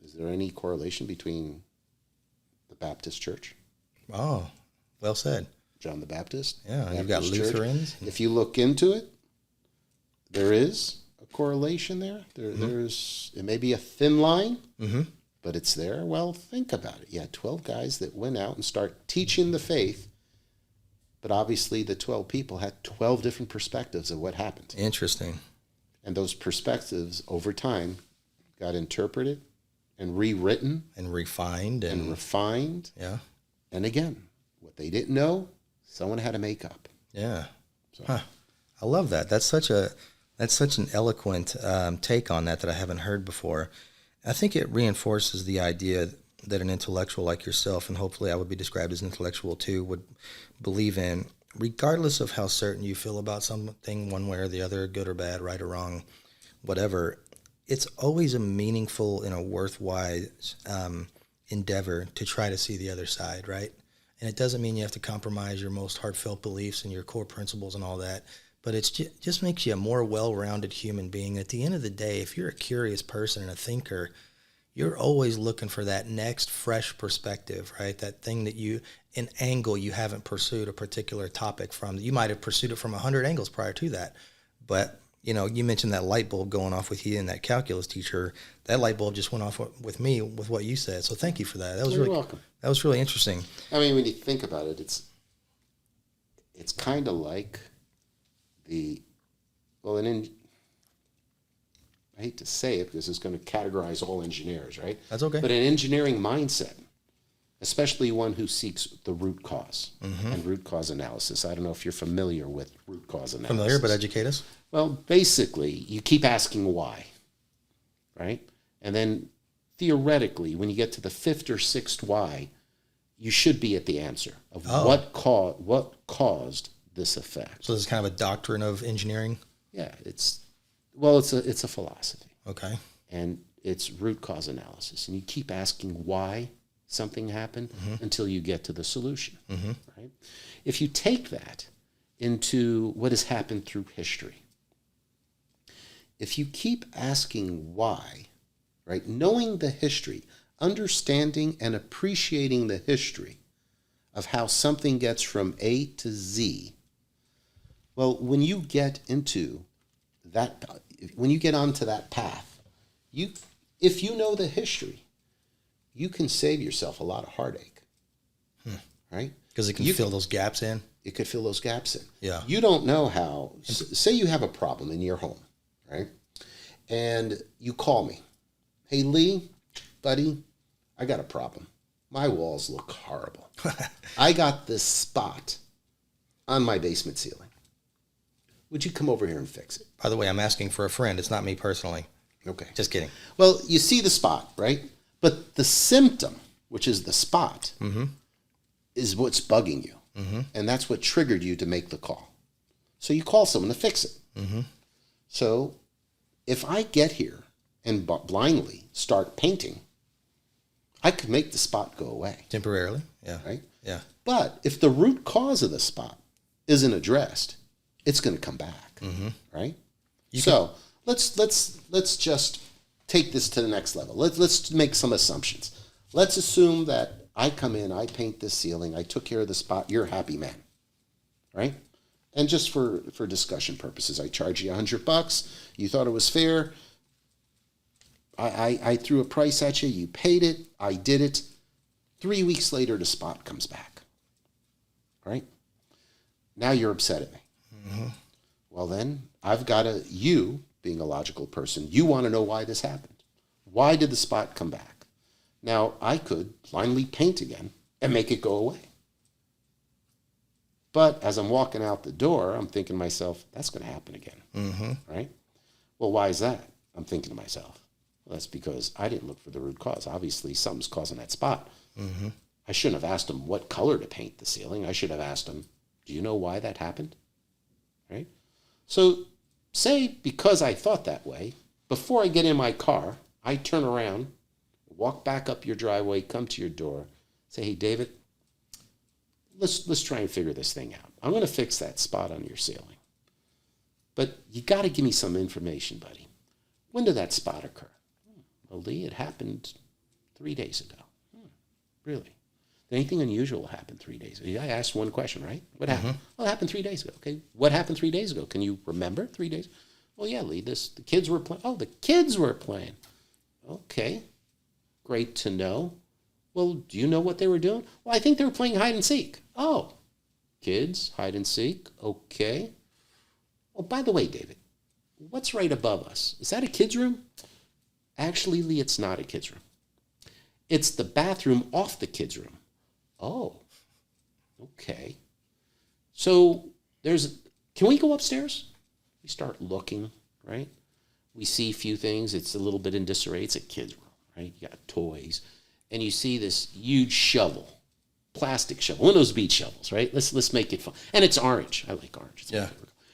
Is there any correlation between the Baptist church? Oh, well said. John the Baptist? Yeah, Baptist you've got Lutherans. If you look into it, there is a correlation there. There's, it may be a thin line, but it's there. Well, think about it. You had 12 guys that went out and start teaching the faith, but obviously the 12 people had 12 different perspectives of what happened. Interesting. And those perspectives over time got interpreted and rewritten. And refined. And refined. Yeah. And again, what they didn't know, someone had to make up. Yeah. So. I love that. That's such an eloquent take on that I haven't heard before. I think it reinforces the idea that an intellectual like yourself, and hopefully I would be described as an intellectual too, would believe in, regardless of how certain you feel about something one way or the other, good or bad, right or wrong, whatever, it's always a meaningful and a worthwhile endeavor to try to see the other side, right? And it doesn't mean you have to compromise your most heartfelt beliefs and your core principles and all that, but it just makes you a more well-rounded human being. At the end of the day, if you're a curious person and a thinker, you're always looking for that next fresh perspective, right? That thing that an angle you haven't pursued a particular topic from. You might have pursued it from 100 angles prior to that. But, you mentioned that light bulb going off with you and that calculus teacher. That light bulb just went off with me with what you said. So thank you for that. You're welcome. That was really interesting. I mean, when you think about it, it's kind of like I hate to say it because it's going to categorize all engineers, right? That's okay. But an engineering mindset, especially one who seeks the root cause and root cause analysis. I don't know if you're familiar with root cause analysis. Familiar, but educate us. Well, basically, you keep asking why, right? And then theoretically, when you get to the fifth or sixth why, you should be at the answer of what caused this effect. So this is kind of a doctrine of engineering? Yeah, it's a philosophy. Okay. And it's root cause analysis. And you keep asking why something happened until you get to the solution. Right? If you take that into what has happened through history, if you keep asking why, right, knowing the history, understanding and appreciating the history of how something gets from A to Z, well, when you get into that, when you get onto that path, if you know the history, you can save yourself a lot of heartache, right? Because it can fill those gaps in. It could fill those gaps in. Yeah. You don't know how. Say you have a problem in your home, right? And you call me. Hey, Lee, buddy, I got a problem. My walls look horrible. I got this spot on my basement ceiling. Would you come over here and fix it? By the way, I'm asking for a friend. It's not me personally. Okay. Just kidding. Well, you see the spot, right? But the symptom, which is the spot, is what's bugging you. And that's what triggered you to make the call. So you call someone to fix it. So if I get here and blindly start painting, I could make the spot go away. Temporarily, yeah. Right? Yeah. But if the root cause of the spot isn't addressed, it's going to come back, right? Let's just take this to the next level. Let's make some assumptions. Let's assume that I come in, I paint this ceiling, I took care of the spot, you're a happy man, right? And just for discussion purposes, I charge you $100. You thought it was fair. I threw a price at you. You paid it. I did it. 3 weeks later, the spot comes back. Right? Now you're upset at me. Mm-hmm. Well, then I've got to, you being a logical person, you want to know why this happened. Why did the spot come back? Now, I could blindly paint again and make it go away. But as I'm walking out the door, I'm thinking to myself, that's going to happen again. Mm-hmm. Right? Well, why is that? I'm thinking to myself, well, that's because I didn't look for the root cause. Obviously, something's causing that spot. Mm-hmm. I shouldn't have asked him what color to paint the ceiling. I should have asked him, do you know why that happened? Right? So say because I thought that way, before I get in my car, I turn around, walk back up your driveway, come to your door, say, hey, David, let's try and figure this thing out. I'm going to fix that spot on your ceiling. But you got to give me some information, buddy. When did that spot occur? Well, Lee, it happened 3 days ago. Really? Did anything unusual happen 3 days ago? I asked one question, right? What happened? Well, it happened 3 days ago. Okay, what happened 3 days ago? Can you remember 3 days? Well, yeah, Lee, the kids were playing. Oh, the kids were playing. Okay, great to know. Well, do you know what they were doing? Well, I think they were playing hide and seek. Oh, kids, hide and seek. Okay. Oh, by the way, David, what's right above us? Is that a kid's room? Actually, Lee, it's not a kid's room. It's the bathroom off the kid's room. Oh, okay. So can we go upstairs? We start looking, right? We see a few things. It's a little bit in disarray. It's a kid's room, right? You got toys. And you see this huge shovel, plastic shovel, one of those beach shovels, right? Let's make it fun. And it's orange. I like orange. It's yeah.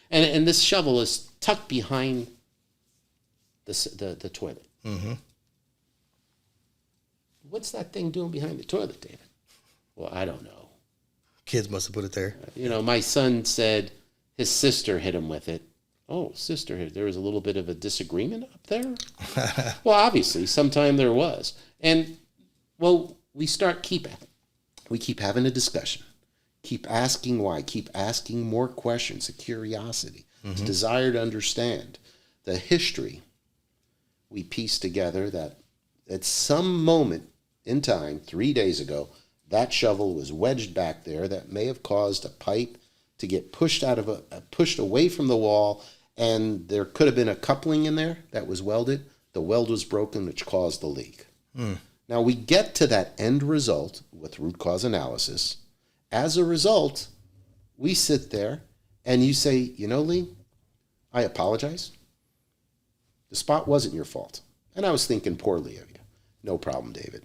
And this shovel is tucked behind the toilet. Mm-hmm. What's that thing doing behind the toilet, David? Well, I don't know. Kids must have put it there. My son said his sister hit him with it. Oh, sister, there was a little bit of a disagreement up there? Well, obviously, sometime there was. And, well, we keep having a discussion. Keep asking why. Keep asking more questions, a curiosity, a desire to understand. The history we piece together that at some moment in time, 3 days ago, that shovel was wedged back there. That may have caused a pipe to get pushed away from the wall, and there could have been a coupling in there that was welded. The weld was broken, which caused the leak. Now we get to that end result with root cause analysis. As a result, we sit there and you say, Lee, I apologize. The spot wasn't your fault. And I was thinking poorly of you. No problem, David.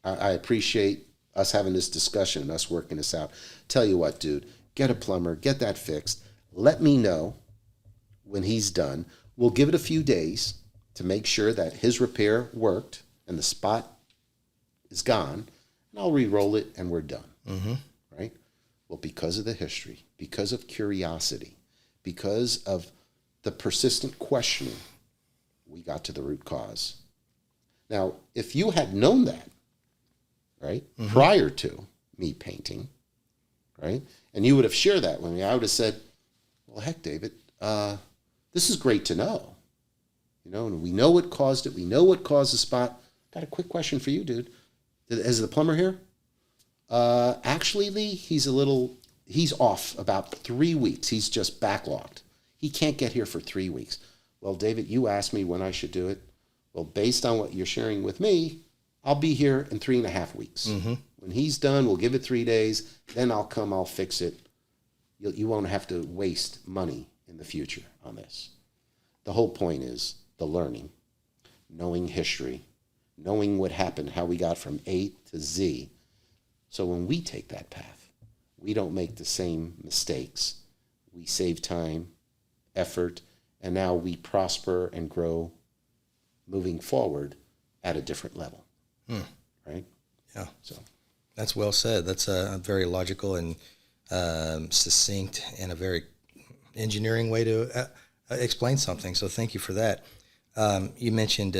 I appreciate us having this discussion and us working this out. Tell you what, dude, get a plumber, get that fixed. Let me know when he's done. We'll give it a few days to make sure that his repair worked and the spot is gone. And I'll re-roll it and we're done. Mm-hmm. Right? Well, because of the history, because of curiosity, because of the persistent questioning, we got to the root cause. Now, if you had known that, right, prior to me painting, right, and you would have shared that with me, I would have said, well, heck, David, this is great to know. And we know what caused it. We know what caused the spot. Got a quick question for you, dude. Is the plumber here? Actually, Lee, he's off about 3 weeks. He's just backlogged. He can't get here for 3 weeks. Well, David, you asked me when I should do it. Well, based on what you're sharing with me, I'll be here in 3.5 weeks. Mm-hmm. When he's done, we'll give it 3 days. Then I'll come, I'll fix it. You won't have to waste money in the future on this. The whole point is the learning, knowing history, knowing what happened, how we got from A to Z. So when we take that path, we don't make the same mistakes. We save time, effort, and now we prosper and grow moving forward at a different level. Right? Yeah. So that's well said. That's a very logical and succinct and a very engineering way to explain something. So thank you for that. You mentioned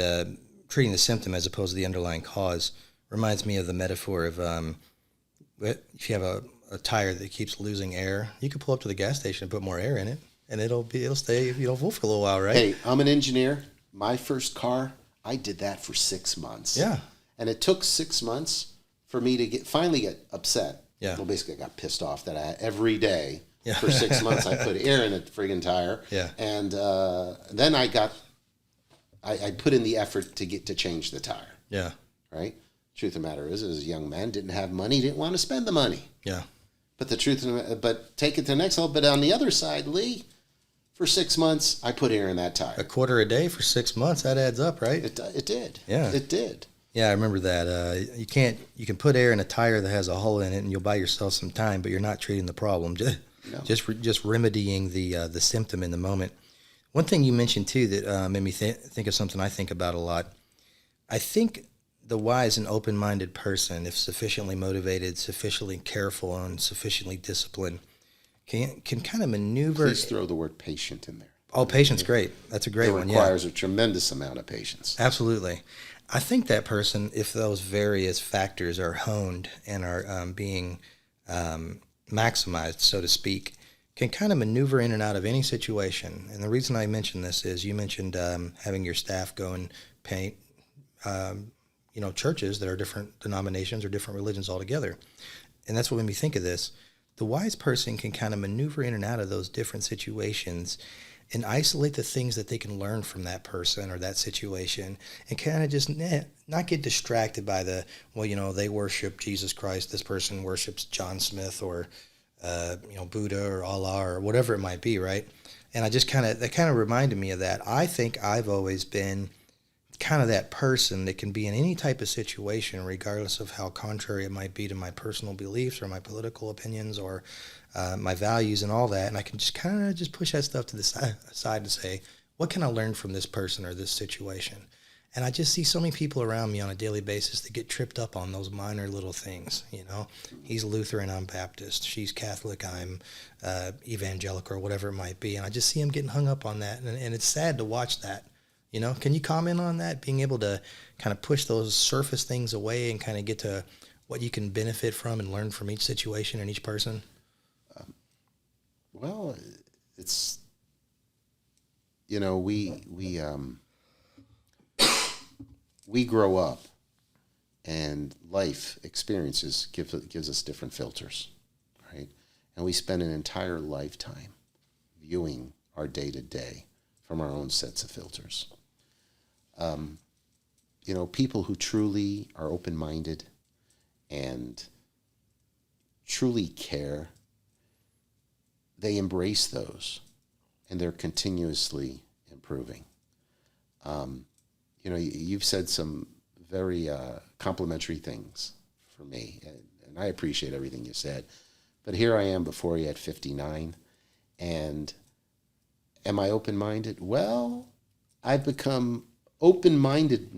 treating the symptom as opposed to the underlying cause. Reminds me of the metaphor of if you have a tire that keeps losing air, you could pull up to the gas station and put more air in it, and it'll stay full for a little while, right? Hey, I'm an engineer. My first car, I did that for 6 months. Yeah. And it took 6 months for me to finally get upset. Yeah. Well, basically, I got pissed off that every day Yeah. for 6 months I put air in a friggin' tire. Yeah. And then I put in the effort to change the tire. Yeah. Right? Truth of the matter is, as a young man, didn't have money, didn't want to spend the money. Yeah. But but take it to the next level. But on the other side, Lee, for 6 months, I put air in that tire. A quarter a day for 6 months, that adds up, right? It did. Yeah. It did. Yeah, I remember that. You can put air in a tire that has a hole in it, and you'll buy yourself some time, but you're not treating the problem. Just remedying the symptom in the moment. One thing you mentioned too that made me think of something I think about a lot. I think the wise and open-minded person, if sufficiently motivated, sufficiently careful, and sufficiently disciplined, can kind of maneuver. Please throw the word patient in there. Oh, patience, great. That's a great one. It requires a tremendous amount of patience. Absolutely. I think that person, if those various factors are honed and are being maximized, so to speak, can kind of maneuver in and out of any situation. And the reason I mention this is you mentioned having your staff go and paint, churches that are different denominations or different religions altogether. And that's what made me think of this. The wise person can kind of maneuver in and out of those different situations and isolate the things that they can learn from that person or that situation, and kind of just not get distracted by they worship Jesus Christ, this person worships John Smith or, Buddha or Allah or whatever it might be, right? And that kind of reminded me of that. I think I've always been kind of that person that can be in any type of situation, regardless of how contrary it might be to my personal beliefs or my political opinions or my values and all that. And I can just kind of just push that stuff to the side to say, what can I learn from this person or this situation? And I just see so many people around me on a daily basis that get tripped up on those minor little things. He's Lutheran, I'm Baptist. She's Catholic, I'm evangelical, or whatever it might be. And I just see them getting hung up on that. And it's sad to watch that. Can you comment on that? Being able to kind of push those surface things away and kind of get to what you can benefit from and learn from each situation and each person? Well, it's, we grow up, and life experiences gives us different filters, right? And we spend an entire lifetime viewing our day-to-day from our own sets of filters. People who truly are open-minded and truly care, they embrace those, and they're continuously improving. You've said some very complimentary things for me, and I appreciate everything you said. But here I am before you at 59, and am I open-minded? Well, I've become open-minded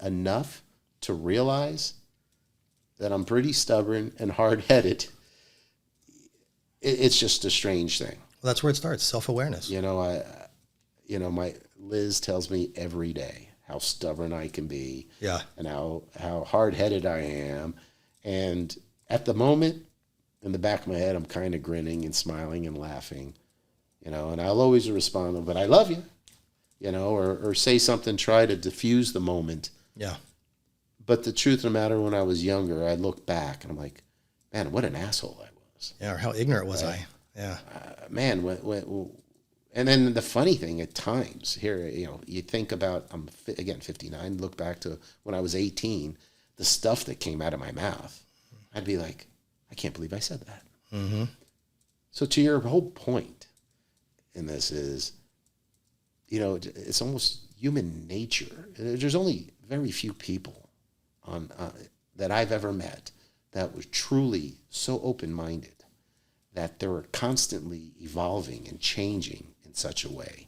enough to realize that I'm pretty stubborn and hard-headed. It's just a strange thing. Well, that's where it starts, self-awareness. My Liz tells me every day how stubborn I can be. Yeah. And how hard-headed I am. And at the moment, in the back of my head, I'm kind of grinning and smiling and laughing, and I'll always respond, but I love you, or say something, try to diffuse the moment. Yeah. But the truth of the matter, when I was younger, I look back and I'm like, man, what an asshole I was. Yeah, or how ignorant was I? Yeah. And then the funny thing at times here, you think about, I'm again 59, look back to when I was 18, the stuff that came out of my mouth, I'd be like, I can't believe I said that. Mm-hmm. So to your whole point in this is, it's almost human nature. There's only very few people that I've ever met that were truly so open-minded that they were constantly evolving and changing in such a way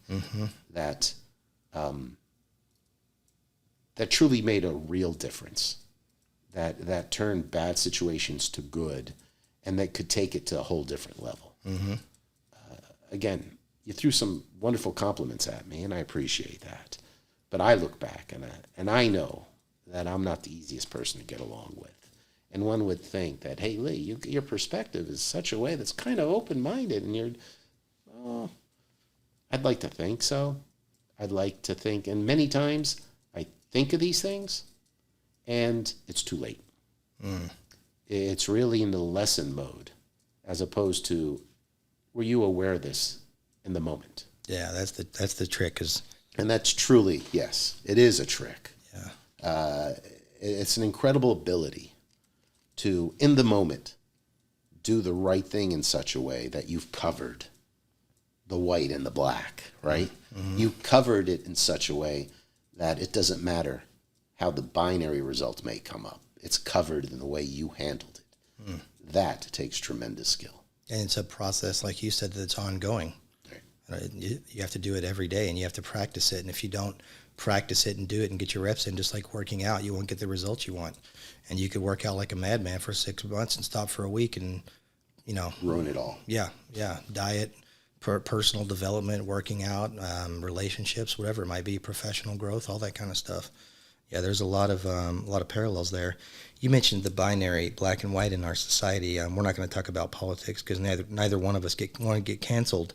that that truly made a real difference, that turned bad situations to good, and that could take it to a whole different level. Again, you threw some wonderful compliments at me, and I appreciate that. But I look back, and I know that I'm not the easiest person to get along with. And one would think that, hey, Lee, your perspective is such a way that's kind of open-minded, and I'd like to think so. I'd like to think, and many times I think of these things, and it's too late. It's really in the lesson mode, as opposed to, were you aware of this in the moment? Yeah, that's the trick. And that's truly, yes, it is a trick. Yeah. It's an incredible ability to, in the moment, do the right thing in such a way that you've covered the white and the black, right? Mm-hmm. You covered it in such a way that it doesn't matter how the binary result may come up. It's covered in the way you handled it. That takes tremendous skill. And it's a process, like you said, that's ongoing. Right. You have to do it every day, and you have to practice it. And if you don't practice it and do it and get your reps in, just like working out, you won't get the results you want. And you could work out like a madman for 6 months and stop for a week and, ruin it all. Yeah. Diet, personal development, working out, relationships, whatever it might be, professional growth, all that kind of stuff. Yeah, there's a lot of parallels there. You mentioned the binary, black and white, in our society. We're not going to talk about politics because neither one of us want to get canceled.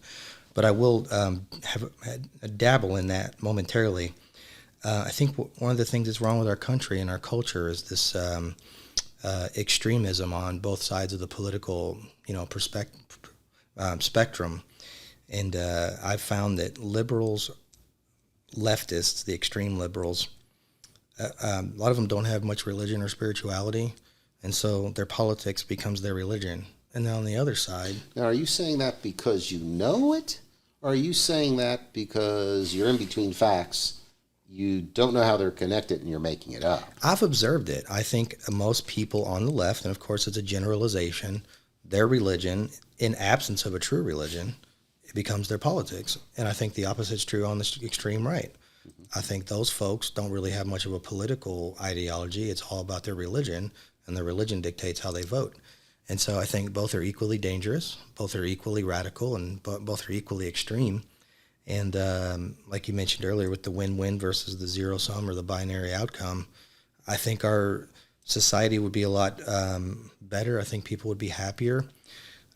But I will have a dabble in that momentarily. I think one of the things that's wrong with our country and our culture is this extremism on both sides of the political, spectrum. And I've found that liberals, leftists, the extreme liberals, a lot of them don't have much religion or spirituality, and so their politics becomes their religion. And then on the other side... Now, are you saying that because you know it? Or are you saying that because you're in between facts, you don't know how they're connected, and you're making it up? I've observed it. I think most people on the left, and of course it's a generalization, their religion, in absence of a true religion, it becomes their politics. And I think the opposite's true on the extreme right. I think those folks don't really have much of a political ideology. It's all about their religion, and their religion dictates how they vote. And so I think both are equally dangerous, both are equally radical, and both are equally extreme. And like you mentioned earlier with the win-win versus the zero-sum or the binary outcome, I think our society would be a lot better. I think people would be happier.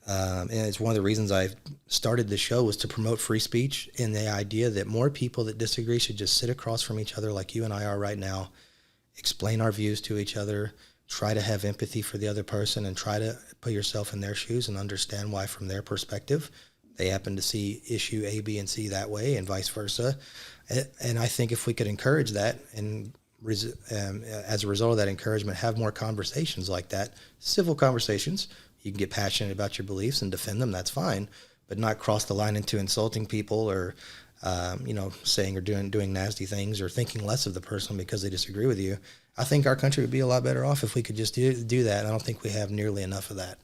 And it's one of the reasons I started the show was to promote free speech and the idea that more people that disagree should just sit across from each other like you and I are right now, explain our views to each other, try to have empathy for the other person, and try to put yourself in their shoes and understand why from their perspective they happen to see issue A, B, and C that way, and vice versa. And I think if we could encourage that and as a result of that encouragement, have more conversations like that, civil conversations. You can get passionate about your beliefs and defend them, that's fine, but not cross the line into insulting people or, saying or doing nasty things or thinking less of the person because they disagree with you. I think our country would be a lot better off if we could just do that. And I don't think we have nearly enough of that.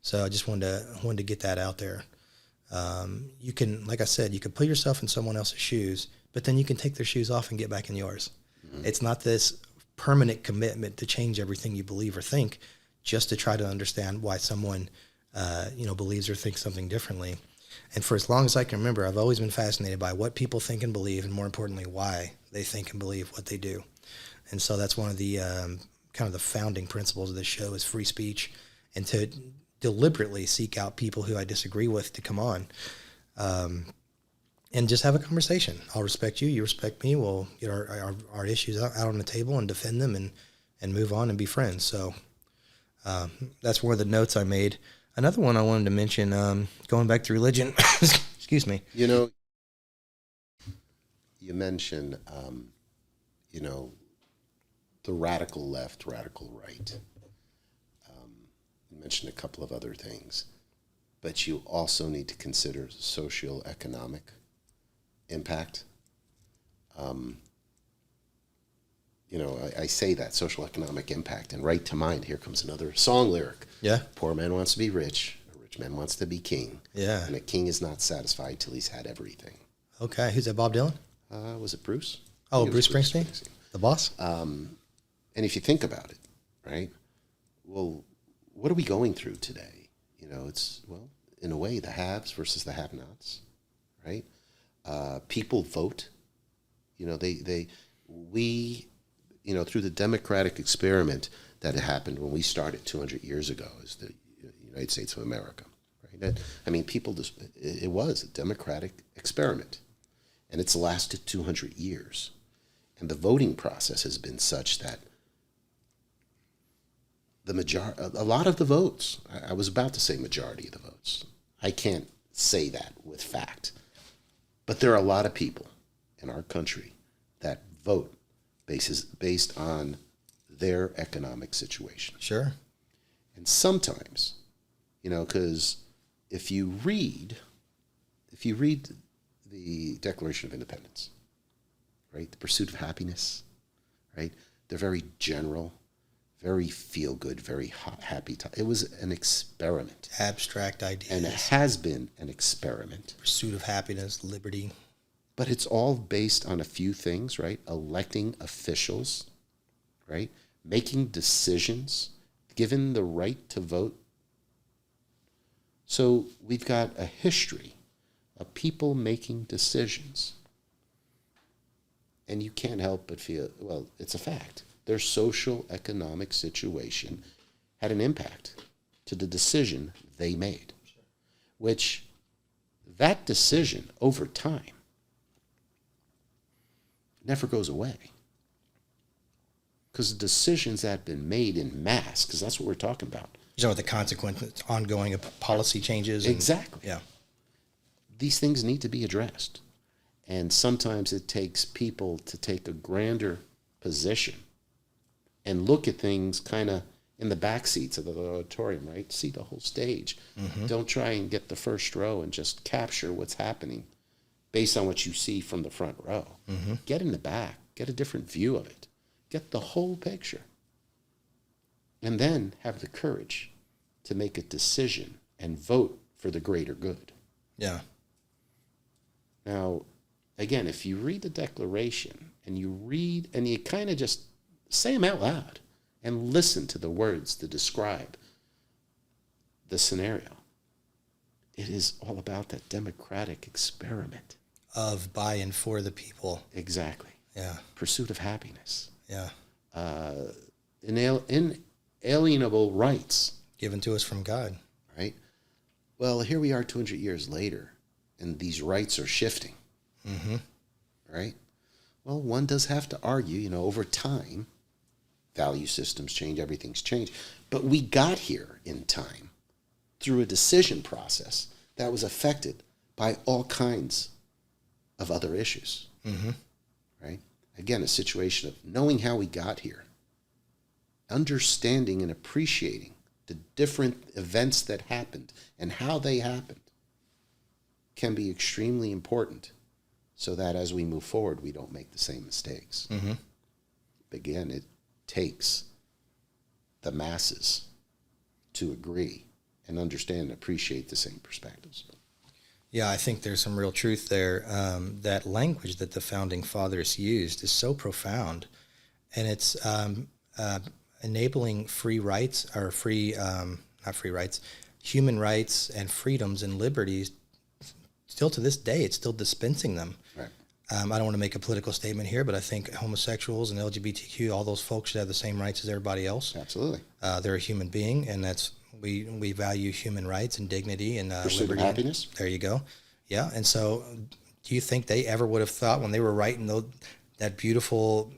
So I just wanted to get that out there. You can, like I said, you can put yourself in someone else's shoes, but then you can take their shoes off and get back in yours. Mm-hmm. It's not this permanent commitment to change everything you believe or think, just to try to understand why someone, believes or thinks something differently. And for as long as I can remember, I've always been fascinated by what people think and believe, and more importantly, why they think and believe what they do. And so that's one of the kind of the founding principles of this show is free speech, and to deliberately seek out people who I disagree with to come on and just have a conversation. I'll respect you, you respect me. We'll get our issues out on the table and defend them and move on and be friends. So that's one of the notes I made. Another one I wanted to mention, going back to religion, excuse me. You mentioned, the radical left, radical right. You mentioned a couple of other things, but you also need to consider socioeconomic impact. I say that, social economic impact, and right to mind, here comes another song lyric. Yeah. Poor man wants to be rich, a rich man wants to be king. Yeah. And a king is not satisfied till he's had everything. Okay. Who's that, Bob Dylan? Was it Bruce? Oh, Bruce Springsteen? The boss? And if you think about it, right, well, what are we going through today? It's, in a way, the haves versus the have-nots, right? People vote. Through the democratic experiment that happened when we started 200 years ago as the United States of America, right? It was a democratic experiment, and it's lasted 200 years. And the voting process has been such that a lot of the votes, I was about to say majority of the votes. I can't say that with fact. But there are a lot of people in our country that vote based on their economic situation. Sure. And sometimes, because if you read the Declaration of Independence, right, the pursuit of happiness, right, they're very general, very feel-good, very happy. It was an experiment. Abstract ideas. And it has been an experiment. Pursuit of happiness, liberty. But it's all based on a few things, right? Electing officials, right? Making decisions, given the right to vote. So we've got a history of people making decisions. And you can't help but feel, well, it's a fact. Their social economic situation had an impact to the decision they made, which that decision over time never goes away. Because the decisions that have been made in mass, because that's what we're talking about. You know, the consequences, ongoing policy changes. Exactly. Yeah. These things need to be addressed. And sometimes it takes people to take a grander position and look at things kind of in the back seats of the auditorium, right? See the whole stage. Mm-hmm. Don't try and get the first row and just capture what's happening based on what you see from the front row. Mm-hmm. Get in the back. Get a different view of it. Get the whole picture. And then have the courage to make a decision and vote for the greater good. Yeah. Now, again, if you read the Declaration and you kind of just say them out loud and listen to the words that describe the scenario, it is all about that democratic experiment. Of by and for the people. Exactly. Yeah. Pursuit of happiness. Yeah. Inalienable rights. Given to us from God. Right? Well, here we are 200 years later, and these rights are shifting. Mm-hmm. Right? Well, one does have to argue, over time, value systems change, everything's changed. But we got here in time through a decision process that was affected by all kinds of other issues. Mm-hmm. Right? Again, a situation of knowing how we got here, understanding and appreciating the different events that happened and how they happened can be extremely important so that as we move forward, we don't make the same mistakes. Mm-hmm. Again, it takes the masses to agree and understand and appreciate the same perspectives. Yeah, I think there's some real truth there. That language that the founding fathers used is so profound, and it's enabling free rights, or human rights and freedoms and liberties. Still to this day, it's still dispensing them. Right. I don't want to make a political statement here, but I think homosexuals and LGBTQ, all those folks should have the same rights as everybody else. Absolutely. They're a human being, and we value human rights and dignity and pursuit liberty. Of happiness. There you go. Yeah, and so do you think they ever would have thought when they were writing that beautiful,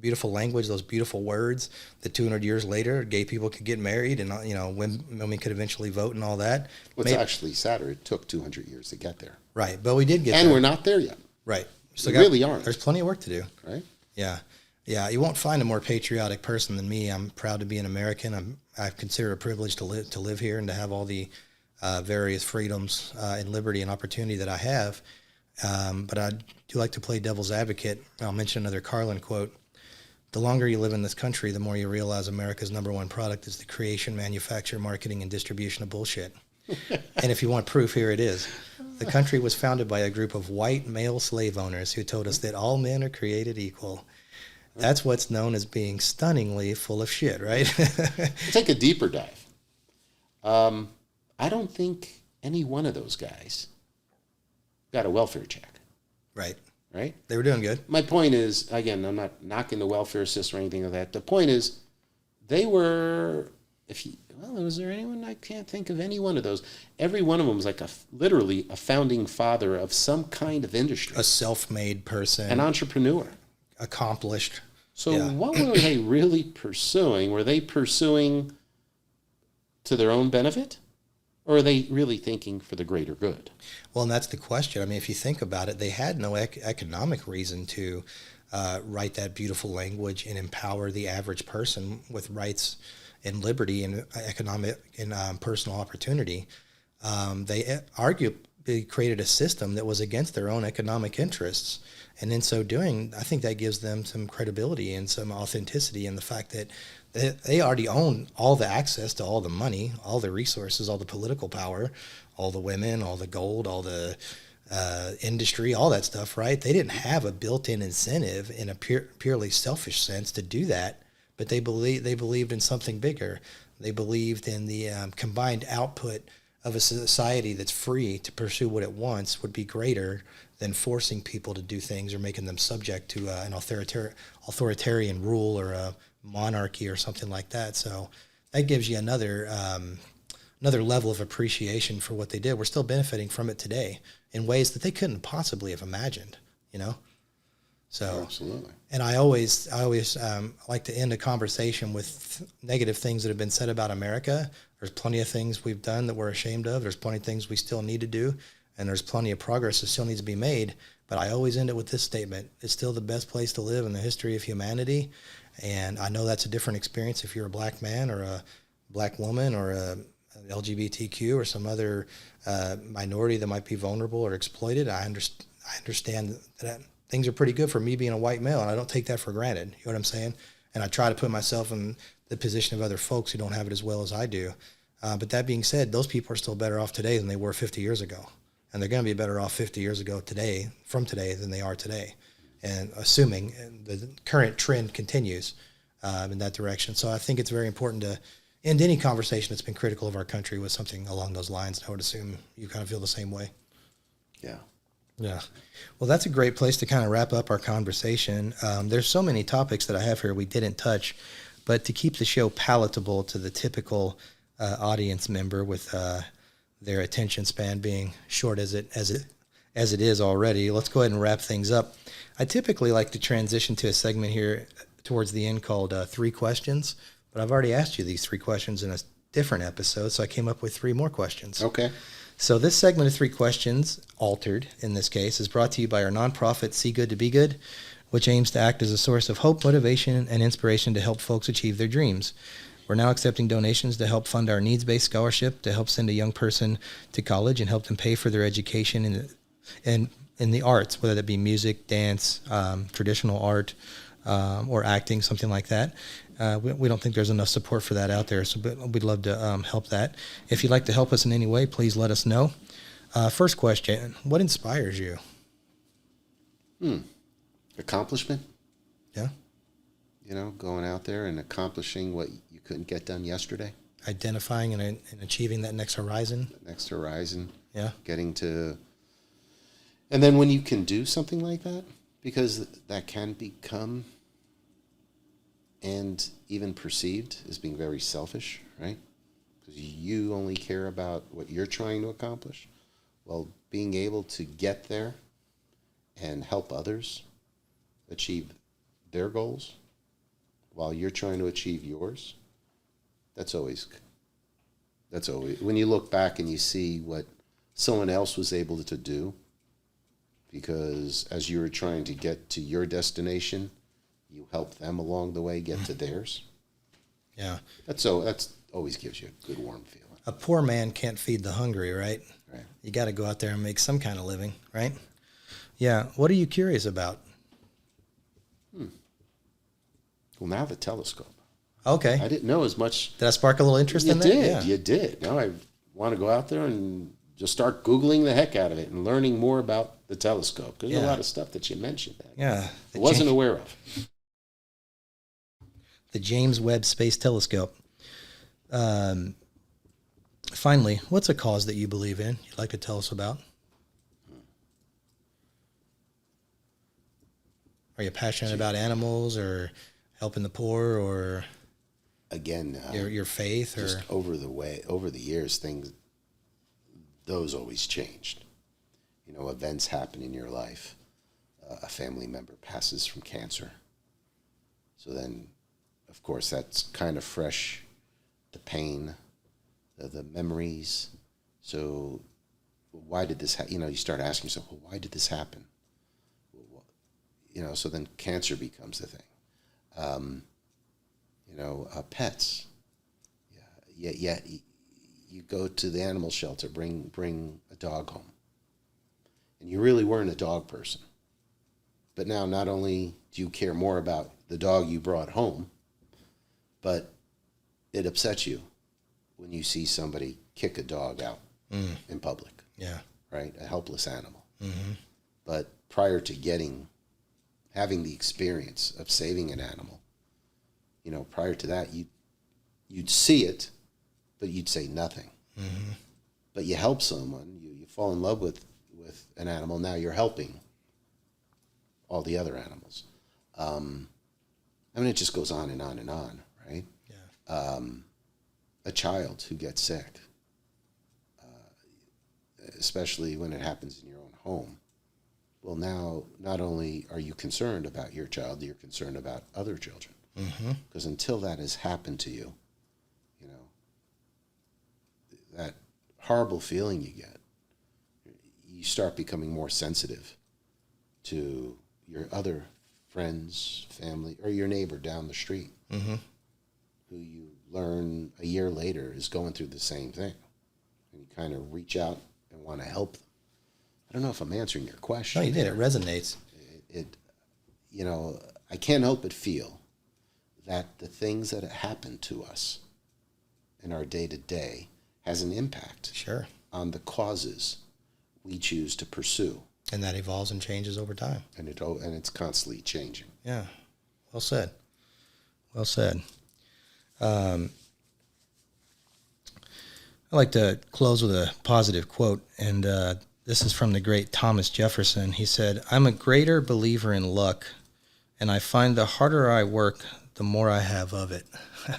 beautiful language, those beautiful words, that 200 years later, gay people could get married and, women could eventually vote and all that? What's actually sadder, it took 200 years to get there. Right, but we did get there. And we're not there yet. Right. We really aren't. There's plenty of work to do. Right? Yeah. Yeah, you won't find a more patriotic person than me. I'm proud to be an American. I consider it a privilege to live here and to have all the various freedoms and liberty and opportunity that I have. But I do like to play devil's advocate. I'll mention another Carlin quote. The longer you live in this country, the more you realize America's number one product is the creation, manufacture, marketing, and distribution of bullshit. And if you want proof, here it is. The country was founded by a group of white male slave owners who told us that all men are created equal. That's what's known as being stunningly full of shit, right? Take a deeper dive. I don't think any one of those guys got a welfare check. Right. Right? They were doing good. My point is, again, I'm not knocking the welfare system or anything like that. The point is, they were, was there anyone? I can't think of any one of those. Every one of them was like literally a founding father of some kind of industry. A self-made person. An entrepreneur. Accomplished. So Yeah. what were they really pursuing? Were they pursuing to their own benefit? Or are they really thinking for the greater good? Well, and that's the question. I mean, if you think about it, they had no economic reason to write that beautiful language and empower the average person with rights and liberty and economic and personal opportunity. They arguably created a system that was against their own economic interests. And in so doing, I think that gives them some credibility and some authenticity in the fact that they already own all the access to all the money, all the resources, all the political power, all the women, all the gold, all the industry, all that stuff, right? They didn't have a built-in incentive in a purely selfish sense to do that, but they believed in something bigger. They believed in the combined output of a society that's free to pursue what it wants would be greater than forcing people to do things or making them subject to an authoritarian rule or a monarchy or something like that. So that gives you another level of appreciation for what they did. We're still benefiting from it today in ways that they couldn't possibly have imagined, you know? So, Absolutely. and I always like to end a conversation with negative things that have been said about America. There's plenty of things we've done that we're ashamed of. There's plenty of things we still need to do, and there's plenty of progress that still needs to be made. But I always end it with this statement: it's still the best place to live in the history of humanity. And I know that's a different experience if you're a black man or a black woman or an LGBTQ or some other minority that might be vulnerable or exploited. I understand that things are pretty good for me being a white male, and I don't take that for granted. You know what I'm saying? And I try to put myself in the position of other folks who don't have it as well as I do. But that being said, those people are still better off today than they were 50 years ago. And they're going to be better off 50 years ago from today than they are today. And assuming the current trend continues in that direction. So I think it's very important to end any conversation that's been critical of our country with something along those lines. I would assume you kind of feel the same way. Yeah. Yeah. Well, that's a great place to kind of wrap up our conversation. There's so many topics that I have here we didn't touch, but to keep the show palatable to the typical audience member with their attention span being short as it is already, let's go ahead and wrap things up. I typically like to transition to a segment here towards the end called 3 questions, but I've already asked you these 3 questions in a different episode, so I came up with 3 more questions. Okay. So this segment of 3 questions, altered in this case, is brought to you by our nonprofit See Good to Be Good, which aims to act as a source of hope, motivation, and inspiration to help folks achieve their dreams. We're now accepting donations to help fund our needs-based scholarship to help send a young person to college and help them pay for their education in the arts, whether that be music, dance, traditional art, or acting, something like that. We don't think there's enough support for that out there, so we'd love to help that. If you'd like to help us in any way, please let us know. First question, what inspires you? Accomplishment. Yeah. You know, going out there and accomplishing what you couldn't get done yesterday. Identifying and achieving that next horizon. Next horizon. Yeah. Getting to... And then when you can do something like that, because that can become and even perceived as being very selfish, right? Because you only care about what you're trying to accomplish. Well, being able to get there and help others achieve their goals while you're trying to achieve yours, that's always, when you look back and you see what someone else was able to do, because as you were trying to get to your destination, you help them along the way get to theirs. Yeah. That's always gives you a good warm feeling. A poor man can't feed the hungry, right? Right. You got to go out there and make some kind of living, right? Yeah. What are you curious about? Well, now the telescope. Okay. I didn't know as much. Did I spark a little interest in that? Yeah. You did. Now I want to go out there and just start Googling the heck out of it and learning more about the telescope. There's a lot of stuff that you mentioned that Yeah. I wasn't aware of. The James Webb Space Telescope. Finally, what's a cause that you believe in you'd like to tell us about? Are you passionate about animals or helping the poor or Again, your faith? Or just over the years, those always changed. You know, events happen in your life. A family member passes from cancer. So then, of course, that's kind of fresh, the pain, the memories. So why did this happen? You start asking yourself, well, why did this happen? So then cancer becomes the thing. Pets. Yeah, you go to the animal shelter, bring a dog home. And you really weren't a dog person. But now not only do you care more about the dog you brought home, but it upsets you when you see somebody kick a dog out in public. Yeah. Right? A helpless animal. Mm-hmm. But prior to having the experience of saving an animal, prior to that, you'd see it, but you'd say nothing. Mm-hmm. But you help someone, you fall in love with an animal, now you're helping all the other animals. It just goes on and on and on, right? Yeah. A child who gets sick, especially when it happens in your own home. Well, now not only are you concerned about your child, you're concerned about other children. Because until that has happened to you, that horrible feeling you get, you start becoming more sensitive to your other friends, family, or your neighbor down the street, who you learn a year later is going through the same thing. And you kind of reach out and want to help them. I don't know if I'm answering your question. No, you did. It resonates. I can't help but feel that the things that happen to us in our day-to-day has an impact Sure. on the causes we choose to pursue. And that evolves and changes over time. And it's constantly changing. Yeah. Well said. Well said. I like to close with a positive quote, and this is from the great Thomas Jefferson. He said, "I'm a greater believer in luck, and I find the harder I work, the more I have of it." I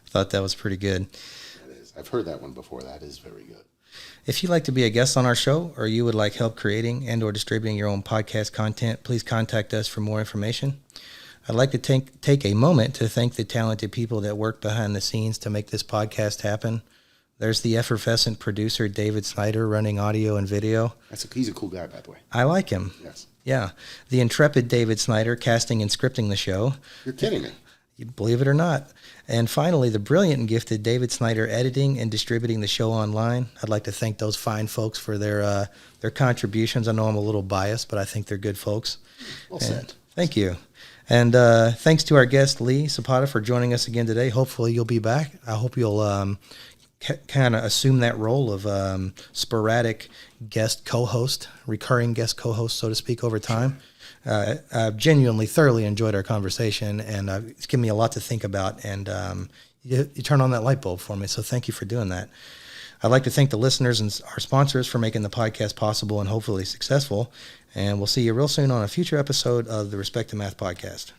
thought that was pretty good. That is. I've heard that one before. That is very good. If you'd like to be a guest on our show, or you would like help creating and or distributing your own podcast content, please contact us for more information. I'd like to take a moment to thank the talented people that work behind the scenes to make this podcast happen. There's the effervescent producer, David Snyder, running audio and video. He's a cool guy, by the way. I like him. Yes. Yeah. The intrepid David Snyder, casting and scripting the show. You're kidding me. You believe it or not. And finally, the brilliant and gifted David Snyder, editing and distributing the show online. I'd like to thank those fine folks for their contributions. I know I'm a little biased, but I think they're good folks. Well said. Thank you. And thanks to our guest, Lee Sapata, for joining us again today. Hopefully you'll be back. I hope you'll kind of assume that role of sporadic guest co-host, recurring guest co-host, so to speak, over time. I've genuinely, thoroughly enjoyed our conversation, and it's given me a lot to think about, and you turn on that light bulb for me, so thank you for doing that. I'd like to thank the listeners and our sponsors for making the podcast possible and hopefully successful, and we'll see you real soon on a future episode of the Respect to Math podcast.